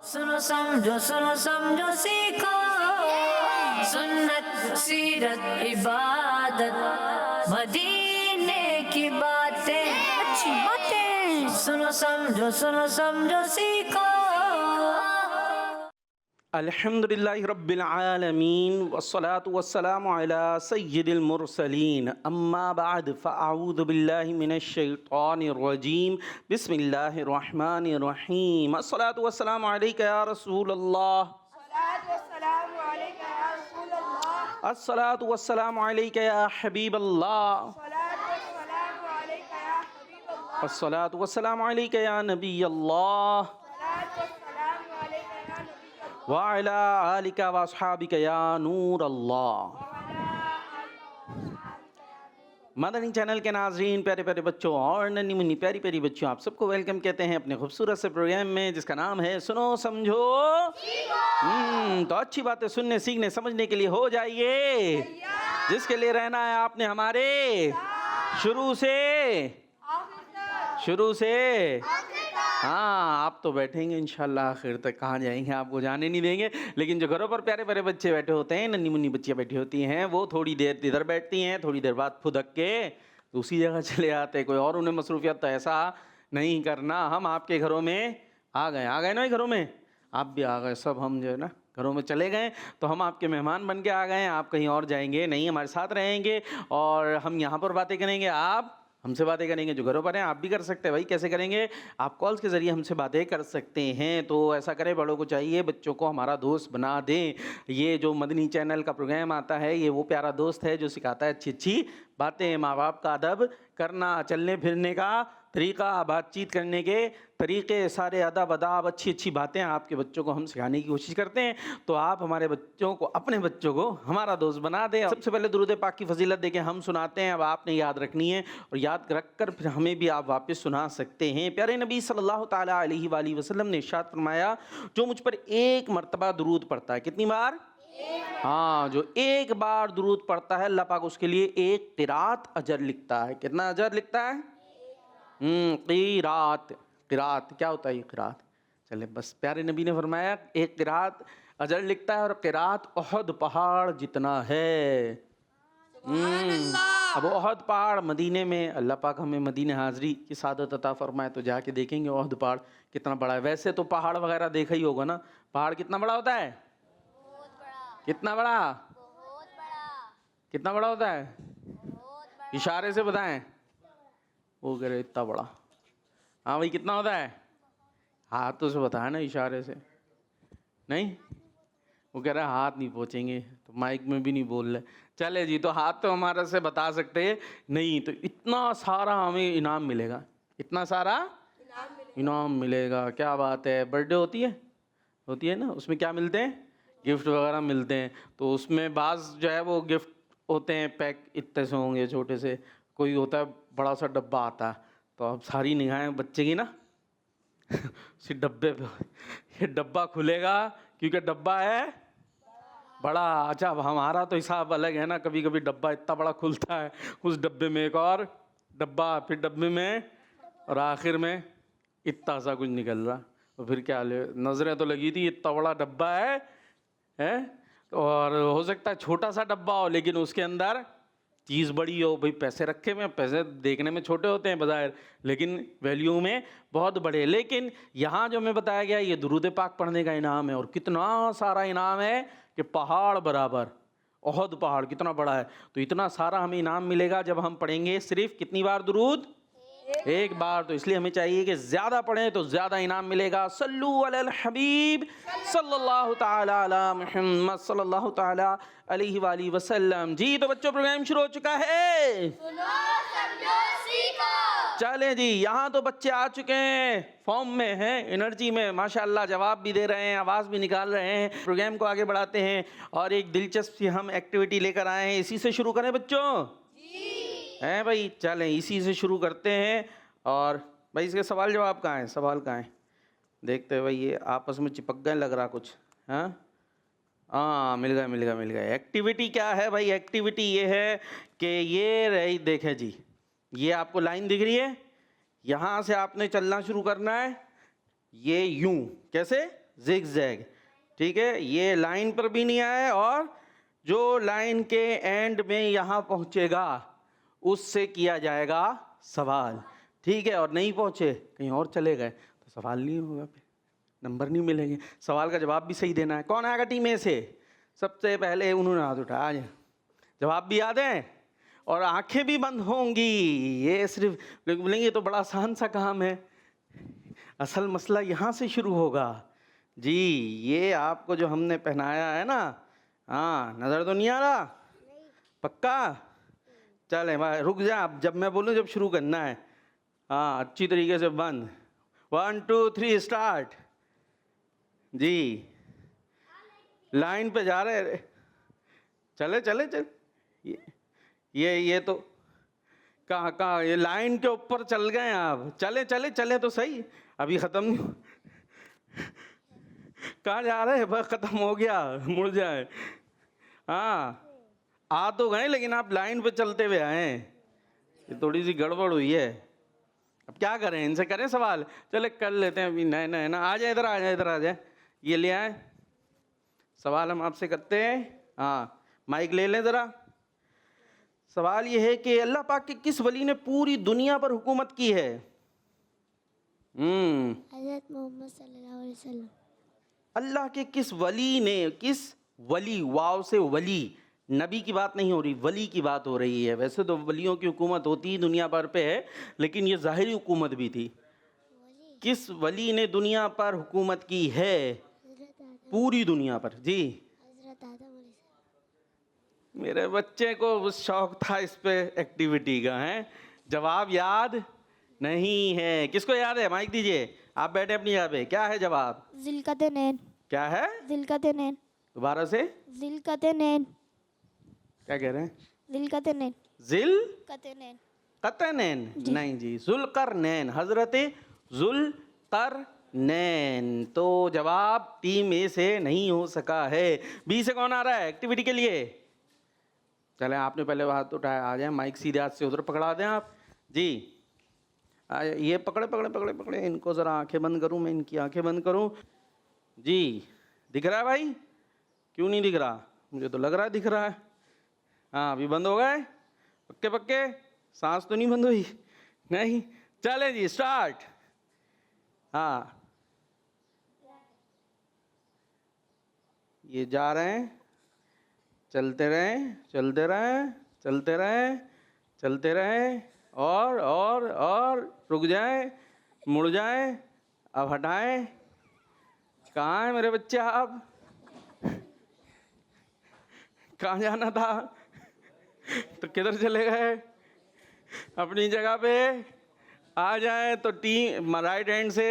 सुनो समझो सीखो सुन्नत सीरत इबादत मदीने की बातें अच्छी बातें सुनो समझो सीखो। अल्हम्दुलिल्लाहि रब्बिल आलमीन वस्सलातु वस्सलामु अला सय्यिदिल मुरसलीन अम्मा बाद फ़अऊज़ु बिल्लाहि मिनश शैतानिर रजीम बिस्मिल्लाहिर रहमानिर रहीम अस्सलातु वस्सलामु अलैका या रसूलल्लाह अस्सलातु वस्सलामु अलैका या हबीबल्लाह अस्सलातु वस्सलामु अलैका या नबियल्लाह व अला आलिका व अस्हाबिका या नूर अल्लाह। मदनी चैनल के नाज़रीन, प्यारे प्यारे बच्चों और नन्ही मुन्नी प्यारी प्यारी बच्चों, आप सबको वेलकम कहते हैं अपने खूबसूरत से प्रोग्राम में जिसका नाम है सुनो समझो। तो अच्छी बातें सुनने सीखने समझने के लिए हो जाइए, जिसके लिए रहना है आपने हमारे शुरू से हाँ, आप तो बैठेंगे इंशाल्लाह आखिर तक, कहाँ जाएंगे आपको जाने नहीं देंगे। लेकिन जो घरों पर प्यारे प्यारे बच्चे बैठे होते हैं, नन्ही मुन्नी बच्चियाँ बैठी होती हैं, वो थोड़ी देर इधर बैठती हैं, थोड़ी देर बाद फुदक के दूसरी जगह चले आते हैं। कोई और उन्हें मसरूफियत तो ऐसा नहीं करना। हम आपके घरों में आ गए ना, घरों में आप भी आ गए, सब हम जो है ना घरों में चले गए, तो हम आपके मेहमान बन के आ गए। आप कहीं और जाएंगे नहीं, हमारे साथ रहेंगे और हम यहाँ पर बातें करेंगे, आप हमसे बातें करेंगे। जो घरों पर हैं आप भी कर सकते हैं भाई। कैसे करेंगे? आप कॉल्स के ज़रिए हमसे बातें कर सकते हैं। तो ऐसा करें, बड़ों को चाहिए बच्चों को हमारा दोस्त बना दें। ये जो मदनी चैनल का प्रोग्राम आता है, ये वो प्यारा दोस्त है जो सिखाता है अच्छी अच्छी बातें, माँ बाप का अदब करना, चलने फिरने का तरीक़ा, बातचीत करने के तरीक़े, सारे अदब अदाब, अच्छी अच्छी बातें आपके बच्चों को हम सिखाने की कोशिश करते हैं। तो आप हमारे बच्चों को, अपने बच्चों को हमारा दोस्त बना दें। सबसे पहले दुरूद पाक की फजीलत देके हम सुनाते हैं, अब आपने याद रखनी है और याद रख कर फिर हमें भी आप वापस सुना सकते हैं। प्यारे नबी सल्लल्लाहु ताला अलैहि वसल्लम ने इरशाद फरमाया, जो मुझ पर एक मरतबा दुरूद पढ़ता है, कितनी बार? हाँ, जो एक बार दुरूद पढ़ता है, अल्लाह पाक उसके लिए एक क़िरात अजर लिखता है। कितना अजर लिखता है? क़िरात क्या होता है ये क़िरात? चले, बस प्यारे नबी ने फरमाया एक क़िरात अजर लिखता है और क़िरात ओहद पहाड़ जितना है। अब ओहद पहाड़ मदीने में, अल्लाह पाक हमें मदीने हाज़री की सादत अता फरमाए तो जाके देखेंगे ओहद पहाड़ कितना बड़ा है। वैसे तो पहाड़ वगैरह देखा ही होगा ना, पहाड़ कितना बड़ा होता है? कितना बड़ा? कितना बड़ा होता है? इशारे से बताएं। वो कह रहे इतना बड़ा। हाँ भाई, कितना होता है? हाथों से बताया ना, इशारे से नहीं। वो कह रहा है हाथ नहीं पहुँचेंगे, तो माइक में भी नहीं बोल रहे। चले जी, तो हाथ तो हमारे से बता सकते हैं नहीं, तो इतना सारा हमें इनाम मिलेगा, इतना सारा इनाम मिलेगा। क्या बात है। बर्थडे होती है ना, उसमें क्या मिलते हैं? गिफ्ट वगैरह मिलते हैं। तो उसमें बाज़ जो है वो गिफ्ट होते हैं पैक, इतने से होंगे छोटे से, कोई होता है बड़ा सा डब्बा आता है। तो अब सारी निगाहें बच्चे की ना उसी डब्बे पे, ये डब्बा खुलेगा क्योंकि डब्बा है बड़ा। अच्छा, अब हमारा तो हिसाब अलग है ना, कभी कभी डब्बा इतना बड़ा खुलता है, उस डब्बे में एक और डब्बा, फिर डब्बे में, और आखिर में इतना सा कुछ निकल रहा। तो फिर क्या ले, नज़रें तो लगी थी इतना बड़ा डब्बा है और हो सकता है छोटा सा डब्बा हो लेकिन उसके अंदर चीज़ बड़ी हो। भाई पैसे रखे हुए, पैसे देखने में छोटे होते हैं बज़ाहिर, लेकिन वैल्यू में बहुत बड़े। लेकिन यहाँ जो हमें बताया गया, ये दुरूद पाक पढ़ने का इनाम है, और कितना सारा इनाम है कि पहाड़ बराबर। ओहद पहाड़ कितना बड़ा है, तो इतना सारा हमें इनाम मिलेगा जब हम पढ़ेंगे सिर्फ कितनी बार दुरूद? एक बार। तो इसलिए हमें चाहिए कि ज़्यादा पढ़ें तो ज़्यादा इनाम मिलेगा। सल्लु अलल हबीब सल्लल्लाहु ताला अला मुहम्मद सल्लल्लाहु ताला अलैहि वसल्लम। जी, तो बच्चों प्रोग्राम शुरू हो चुका है। सुनो समझो सीखो। चलें जी, यहाँ तो बच्चे आ चुके हैं, फॉर्म में हैं, एनर्जी में माशाल्लाह, जवाब भी दे रहे हैं, आवाज़ भी निकाल रहे हैं। प्रोग्राम को आगे बढ़ाते हैं और एक दिलचस्प सी हम एक्टिविटी लेकर आए हैं। इसी से शुरू करें बच्चों? हैं भाई, चलें इसी से शुरू करते हैं। और भाई इसके सवाल जवाब कहाँ हैं? सवाल कहाँ हैं? देखते हैं भाई, ये आपस में चिपक गए लग रहा कुछ। हाँ, मिल गए। एक्टिविटी क्या है भाई? एक्टिविटी ये है कि ये रही, देखें जी, ये आपको लाइन दिख रही है, यहाँ से आपने चलना शुरू करना है। ये यूं, कैसे? जिगजैग, ठीक है। ये लाइन पर भी नहीं आए और जो लाइन के एंड में यहाँ पहुँचेगा उससे किया जाएगा सवाल, ठीक है। और नहीं पहुँचे, कहीं और चले गए तो सवाल नहीं होगा, फिर नंबर नहीं मिलेंगे। सवाल का जवाब भी सही देना है। कौन आएगा टीम में से? सबसे पहले उन्होंने हाथ उठाया, आज जवाब भी याद है और आंखें भी बंद होंगी। ये सिर्फ लोग बोलेंगे तो बड़ा आसान सा काम है, असल मसला यहाँ से शुरू होगा जी। ये आपको जो हमने पहनाया है ना, हाँ, नज़र तो नहीं आ रहा? पक्का? चले भाई रुक जा, अब जब मैं बोलूँ जब शुरू करना है। हाँ, अच्छी तरीके से बंद। 1 2 3 स्टार्ट जी। लाइन पे जा रहे, चले चले चल। ये तो कहाँ ये लाइन के ऊपर चल गए आप। चले चले चले तो सही, अभी ख़त्म नहीं। कहाँ जा रहे हैं? बस ख़त्म हो गया, मुड़ जाए। हाँ, आ तो गए लेकिन आप लाइन पे चलते हुए आए, ये थोड़ी सी गड़बड़ हुई है। अब क्या करें, इनसे करें सवाल? चले कर लेते हैं अभी। नए नए ना, आ जाए इधर, आ जाए इधर, आ जाए, ये ले आए। सवाल हम आपसे करते हैं। हाँ, माइक ले लें ज़रा। सवाल ये है कि अल्लाह पाक के किस वली ने पूरी दुनिया पर हुकूमत की है? हज़रत मोहम्मद सल्लल्लाहु अलैहि वसल्लम। अल्लाह के किस वली ने, किस वली, वाव से वली, नबी की बात नहीं हो रही, वली की बात हो रही है। वैसे तो वलियों की हुकूमत होती ही दुनिया भर पे है, लेकिन ये ज़ाहिरी हुकूमत भी थी। किस वली ने दुनिया पर हुकूमत की है? पूरी दुनिया पर जी। हज़रत आदम अलैहिस्सलाम। मेरे बच्चे को शौक था इस पे एक्टिविटी का, है। जवाब याद नहीं है। किसको याद है? माइक दीजिए। आप बैठे अपनी जगह पे। क्या है जवाब? ज़िलक़द-ए-नैन। क्या है? ज़िलक़द-ए-नैन। दोबारा से। ज़िलक़द-ए-नैन। क्या कह रहे हैं? ज़िलक़द-ए-नैन। ज़िलक़द-ए-नैन। क़त-ए-नैन। नहीं जी, ज़ुल्क़रनैन, हज़रत ज़ुल्क़रनैन। तो जवाब टीम ए से नहीं हो सका है। बी से कौन आ रहा है एक्टिविटी के लिए? चले, आपने पहले हाथ उठाया, आ जाए। माइक सीधे हाथ से उधर पकड़ा दें आप जी। ये पकड़े पकड़े पकड़े पकड़े इनको ज़रा। आंखें बंद करूँ मैं, इनकी आंखें बंद करूँ जी। दिख रहा है भाई? क्यों नहीं दिख रहा? मुझे तो लग रहा है दिख रहा है। हाँ, अभी बंद हो गए पक्के पक्के? सांस तो नहीं बंद हुई? नहीं। चले जी, स्टार्ट। हाँ, ये जा रहे हैं, चलते रहें, चलते रहें, चलते रहें, चलते रहें, और रुक जाएं, मुड़ जाएं, अब हटाएं। कहाँ हैं मेरे बच्चे? आप कहाँ जाना था? तो किधर चले गए? अपनी जगह पे आ जाएं। तो टीम राइट हैंड से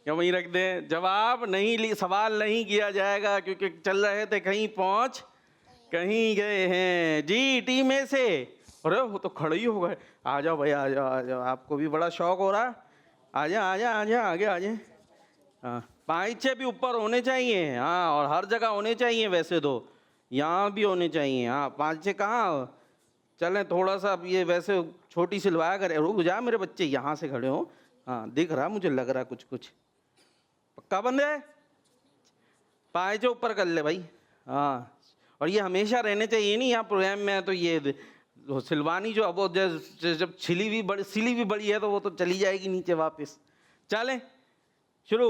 या वहीं रख दें। जवाब नहीं, सवाल नहीं किया जाएगा क्योंकि चल रहे थे, कहीं पहुंच कहीं गए हैं जी। टीम ए से, अरे वो तो खड़े ही हो गए। आ जाओ भाई, आ जाओ, आ जाओ। आपको भी बड़ा शौक हो रहा है? आ जा, आ जा, आ जा, आगे आ जाए। हाँ, पाँचे भी ऊपर होने चाहिए। हाँ, और हर जगह होने चाहिए। वैसे तो यहाँ भी होने चाहिए। हाँ, पाँचे कहाँ? चलें थोड़ा सा, अब ये वैसे छोटी सिलवाया करे। रुक जा मेरे बच्चे, यहाँ से खड़े हो। हाँ, दिख रहा, मुझे लग रहा कुछ कुछ। पक्का बंद है? पाँचे ऊपर कर ले भाई। हाँ, और ये हमेशा रहने चाहिए, नहीं यहाँ प्रोग्राम में है तो ये सिलवानी जो अब जब सिली भी बड़ी है तो वो तो चली जाएगी नीचे वापस। चलें शुरू।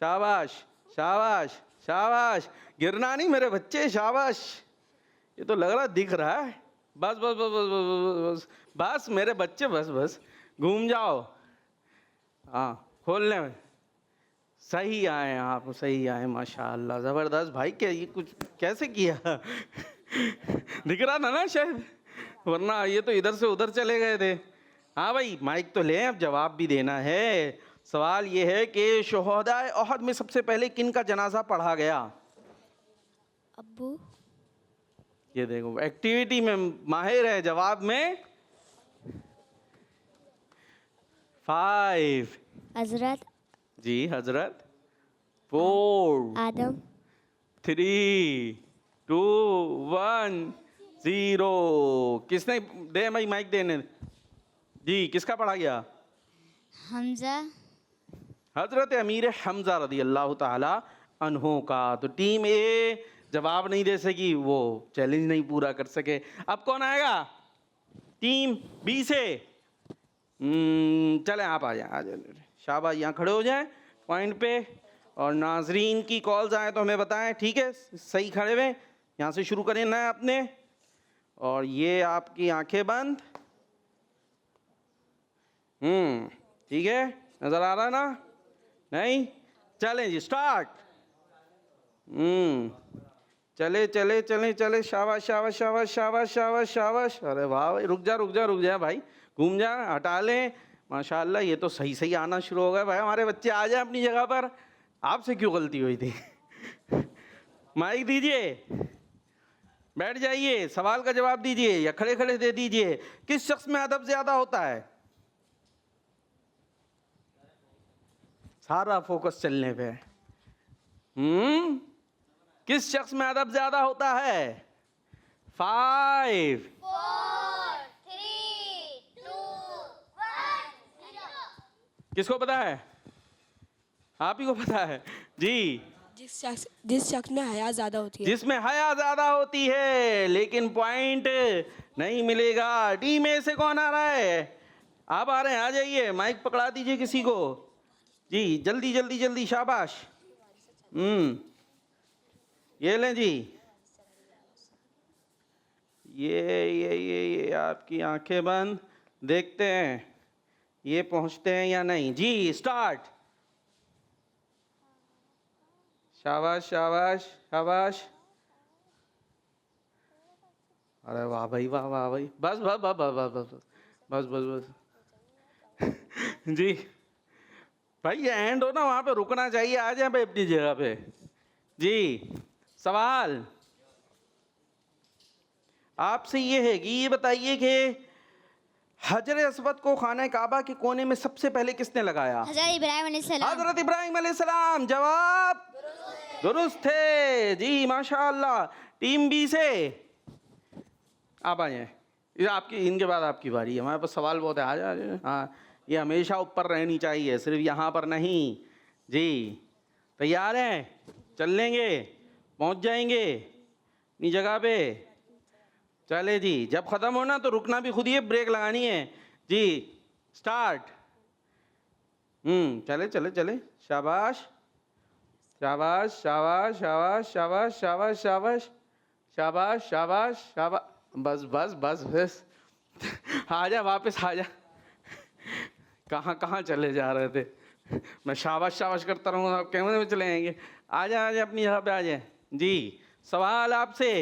शाबाश शाबाश शाबाश। गिरना नहीं मेरे बच्चे, शाबाश। ये तो लग रहा दिख रहा है। बस बस बस बस बस बस बस मेरे बच्चे, बस बस घूम जाओ। हाँ, खोल लें। सही आए आप, सही आए, माशाअल्लाह, ज़बरदस्त भाई। क्या ये कुछ कैसे किया? दिख रहा था ना शायद, वरना ये तो इधर से उधर चले गए थे। हाँ भाई, माइक तो लें, अब जवाब भी देना है। सवाल ये है कि शुहदाए उहद में सबसे पहले किन का जनाजा पढ़ा गया? अब्बू। ये देखो, एक्टिविटी में माहिर है, जवाब में 5 हज़रत जी। हजरत 4 आदम। 3 2 1 0। किसने दे भाई माइक देने जी? किसका पढ़ा गया? हमजा। हजरत अमीर हमजा रदी अल्लाह ताला अन्हों का। तो टीम ए जवाब नहीं दे सकी, वो चैलेंज नहीं पूरा कर सके। अब कौन आएगा? टीम बी से। चले आप आ जाए, शाबाश, यहाँ खड़े हो जाएं पॉइंट पे, और नाजरीन की कॉल्स आए तो हमें बताएं, ठीक है? सही खड़े हुए, यहाँ से शुरू करें ना आपने, और ये आपकी आंखें बंद। ठीक है, नजर आ रहा ना? नहीं? चलें जी, स्टार्ट। चले चले चले चले, शाबाश शाबाश शाबाश शाबाश शाबाश शाबाश। अरे वाह भाई, रुक जा भाई, घूम जा, हटा लें। माशाल्लाह, ये तो सही सही आना शुरू हो गया भाई, हमारे बच्चे आ जाए अपनी जगह पर। आपसे क्यों गलती हुई थी? माइक दीजिए, बैठ जाइए, सवाल का जवाब दीजिए या खड़े खड़े दे दीजिए। किस शख्स में अदब ज्यादा होता है? सारा फोकस चलने पे। किस शख्स में अदब ज्यादा होता है? 5 4 3 2 1 किसको पता है? आप ही को पता है जी। जिस शख्स में हया ज्यादा होती है। जिसमें हया ज्यादा होती है, लेकिन पॉइंट नहीं मिलेगा। टीम ए से कौन आ रहा है? आप आ रहे हैं, आ जाइए, माइक पकड़ा दीजिए किसी को जी, जल्दी जल्दी जल्दी, शाबाश। ये लें जी, ये आपकी आंखें बंद, देखते हैं ये पहुंचते हैं या नहीं जी। स्टार्ट। शाबाश शाबाश शाबाश। अरे वाह भाई, वाह वाह भाई, बस बस बस बस बस बस बस बस बस जी भाई, ये एंड हो ना, वहाँ पे रुकना चाहिए। आ जाए भाई अपनी जगह पे जी। सवाल आपसे ये है कि ये बताइए कि हजर अस्वद को खाना काबा के कोने में सबसे पहले किसने लगाया? हज़रत इब्राहिम अलैहिस्सलाम। हजरत इब्राहिम अलैहिस्सलाम। जवाब दुरुस्त है जी, माशाअल्लाह। टीम बी से आप आ जाए, ये आपकी, इनके बाद आपकी बारी है। हमारे पास सवाल बहुत है, आ जाए। हाँ, ये हमेशा ऊपर रहनी चाहिए, सिर्फ यहाँ पर नहीं जी। तैयार हैं? चल लेंगे, पहुँच जाएंगे अपनी जगह पे। चले जी, जब ख़त्म होना तो रुकना भी खुद ही है, ब्रेक लगानी है जी। स्टार्ट। चले चले चले, शाबाश शाबाश शाबाश शाबाश शाबाश शाबाश शाबाश शाबाश शाबाश शाबाश। बस बस बस बस, आ जा, वापस आ जा। कहाँ कहाँ चले जा रहे थे? मैं शाबाश शाबाश करता रहूँगा, आप कैमरे में चले आएंगे। आ जा अपनी जगह पे आ जाए जी। सवाल आपसे,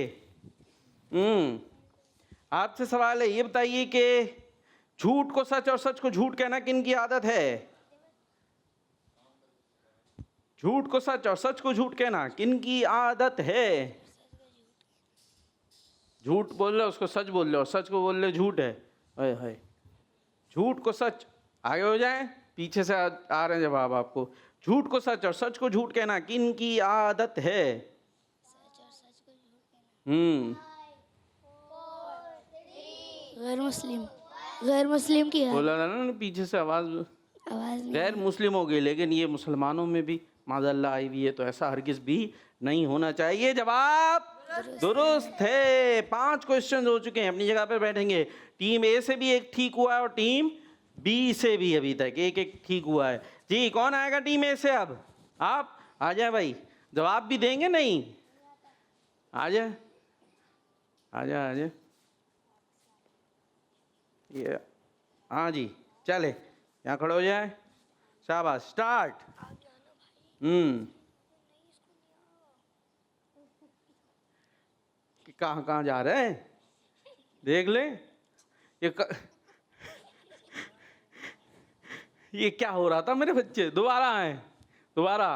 आपसे सवाल है, ये बताइए कि झूठ को सच और सच को झूठ कहना किन की आदत है? झूठ को सच और सच को झूठ कहना किन की आदत है? झूठ बोल रहे उसको सच बोल रहे, और सच को बोल रहे झूठ है। हाय, झूठ को सच, आगे हो जाए, पीछे से आ रहे हैं जवाब आपको। झूठ को सच और सच को झूठ कहना किन की आदत है? गैर मुस्लिम की है। बोला ना पीछे से आवाज नहीं। गैर मुस्लिम हो गई, लेकिन ये मुसलमानों में भी माज़अल्लाह आई हुई है, तो ऐसा हरगिज़ भी नहीं होना चाहिए। जवाब दुरुस्त है। 5 क्वेश्चन हो चुके हैं, अपनी जगह पे बैठेंगे। टीम ए से भी एक ठीक हुआ है और टीम बी से भी अभी तक एक एक ठीक हुआ है जी। कौन आएगा टीम ए से? अब आप आ जाए भाई, जवाब भी देंगे नहीं? आ जाए आ जाए आ जाए, ये हाँ जी, चले यहाँ खड़े हो जाए, शाबाश। स्टार्ट। कहाँ कहाँ जा रहे हैं देख ले। ये क्या हो रहा था मेरे बच्चे? दोबारा आए, दोबारा।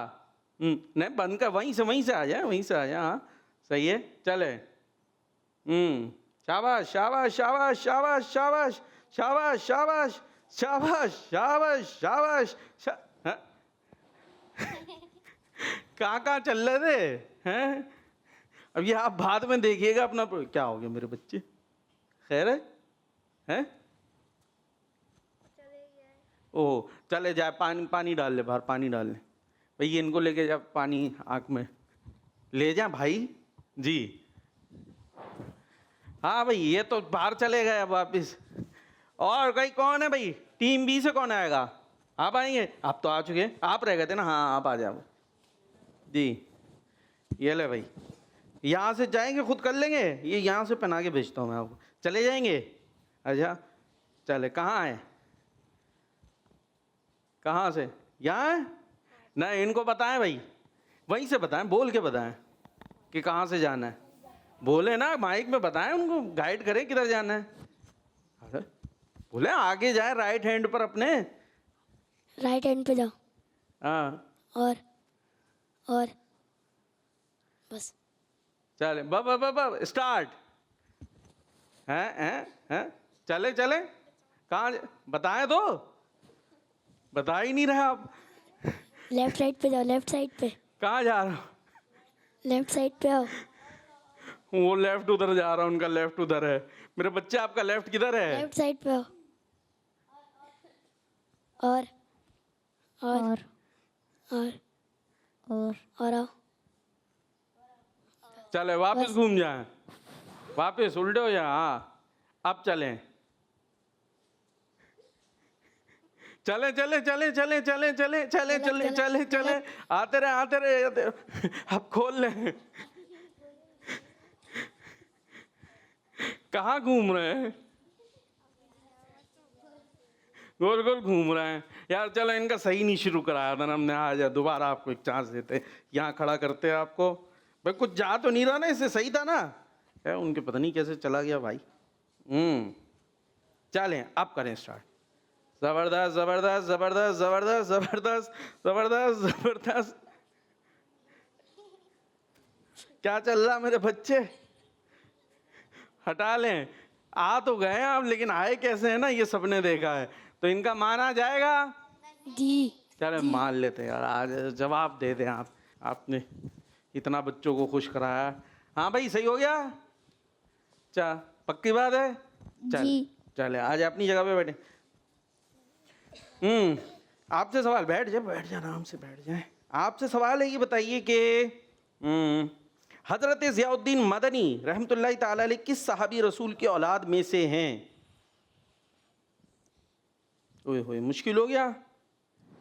नहीं, बंद कर, वहीं से आ जाए, वहीं से आ जाए। हाँ सही है, चले। शाबाश शाबाश शाबाश शाबाश शाबाश शाबाश शाबाश शाबाश शाबाश शाबाश। कहाँ कहाँ चल रहे थे हैं? अब ये आप बाद में देखिएगा अपना। क्या हो गया मेरे बच्चे? खैर है? ओह चले जाए, पानी पानी डाल ले बाहर, पानी डाल ले भाई, ये इनको लेके जा पानी आँख में ले जा भाई जी। हाँ भाई ये तो बाहर चले गए अब वापिस। और कहीं कौन है भाई, टीम बी से कौन आएगा? आप आएंगे? आप तो आ चुके, आप रह गए थे ना। हाँ आप आ जाओ जी। ये ले भाई, यहाँ से जाएंगे खुद कर लेंगे, ये यहाँ से पहना के भेजता हूँ मैं आपको। चले जाएंगे? अच्छा चले। कहाँ है? कहाँ से? यहाँ है? नहीं इनको बताएं भाई, वहीं से बताएं, बोल के बताएं कि कहाँ से जाना है। बोले ना माइक में बताएं उनको, गाइड करें किधर जाना है। अरे बोले आगे जाए राइट हैंड पर अपने। राइट हैंड पे जाओ। हाँ और बस। चले बब स्टार्ट। हैं चले चले। कहाँ बताएं तो, बता ही नहीं रहे आप। लेफ्ट साइड पे जाओ, लेफ्ट साइड पे। कहाँ जा रहा हूँ? लेफ्ट साइड पे आओ। वो लेफ्ट उधर जा रहा हूँ, उनका लेफ्ट उधर है। मेरे बच्चे आपका लेफ्ट किधर है? लेफ्ट साइड पे आओ। और आओ। चले वापस घूम जाए, वापस उल्टे हो जाए। हाँ अब चलें। चले चले चले चले चले चले चले चले चले चले आते रहे। अब खोल ले। कहाँ घूम रहे हैं? गोल गोल घूम रहे हैं यार। चलो इनका सही नहीं शुरू कराया था ना हमने, आ जा दोबारा आपको एक चांस देते, यहाँ खड़ा करते आपको। भाई कुछ जा तो नहीं रहा ना, इससे सही था ना है। उनके पता नहीं कैसे चला गया भाई। चलें अब करें स्टार्ट। जबरदस्त जबरदस्त जबरदस्त जबरदस्त जबरदस्त जबरदस्त जबरदस्त। क्या चल रहा मेरे बच्चे? हटा लें। आ तो गए आप, लेकिन आए कैसे है ना, ये सबने देखा है, तो इनका माना जाएगा जी। चले मान लेते यार, आज जवाब दे दें आप। आपने इतना बच्चों को खुश कराया। हाँ भाई सही हो गया। अच्छा पक्की बात है? चले आज अपनी जगह पे बैठे। आपसे सवाल, बैठ जाए आराम से बैठ जाए। आपसे सवाल है, ये बताइए कि हजरत ज़ियाउद्दीन मदनी रहमतुल्लाहि ताला अलैह किस सहाबी रसूल के औलाद में से हैं? ओए होए मुश्किल हो गया।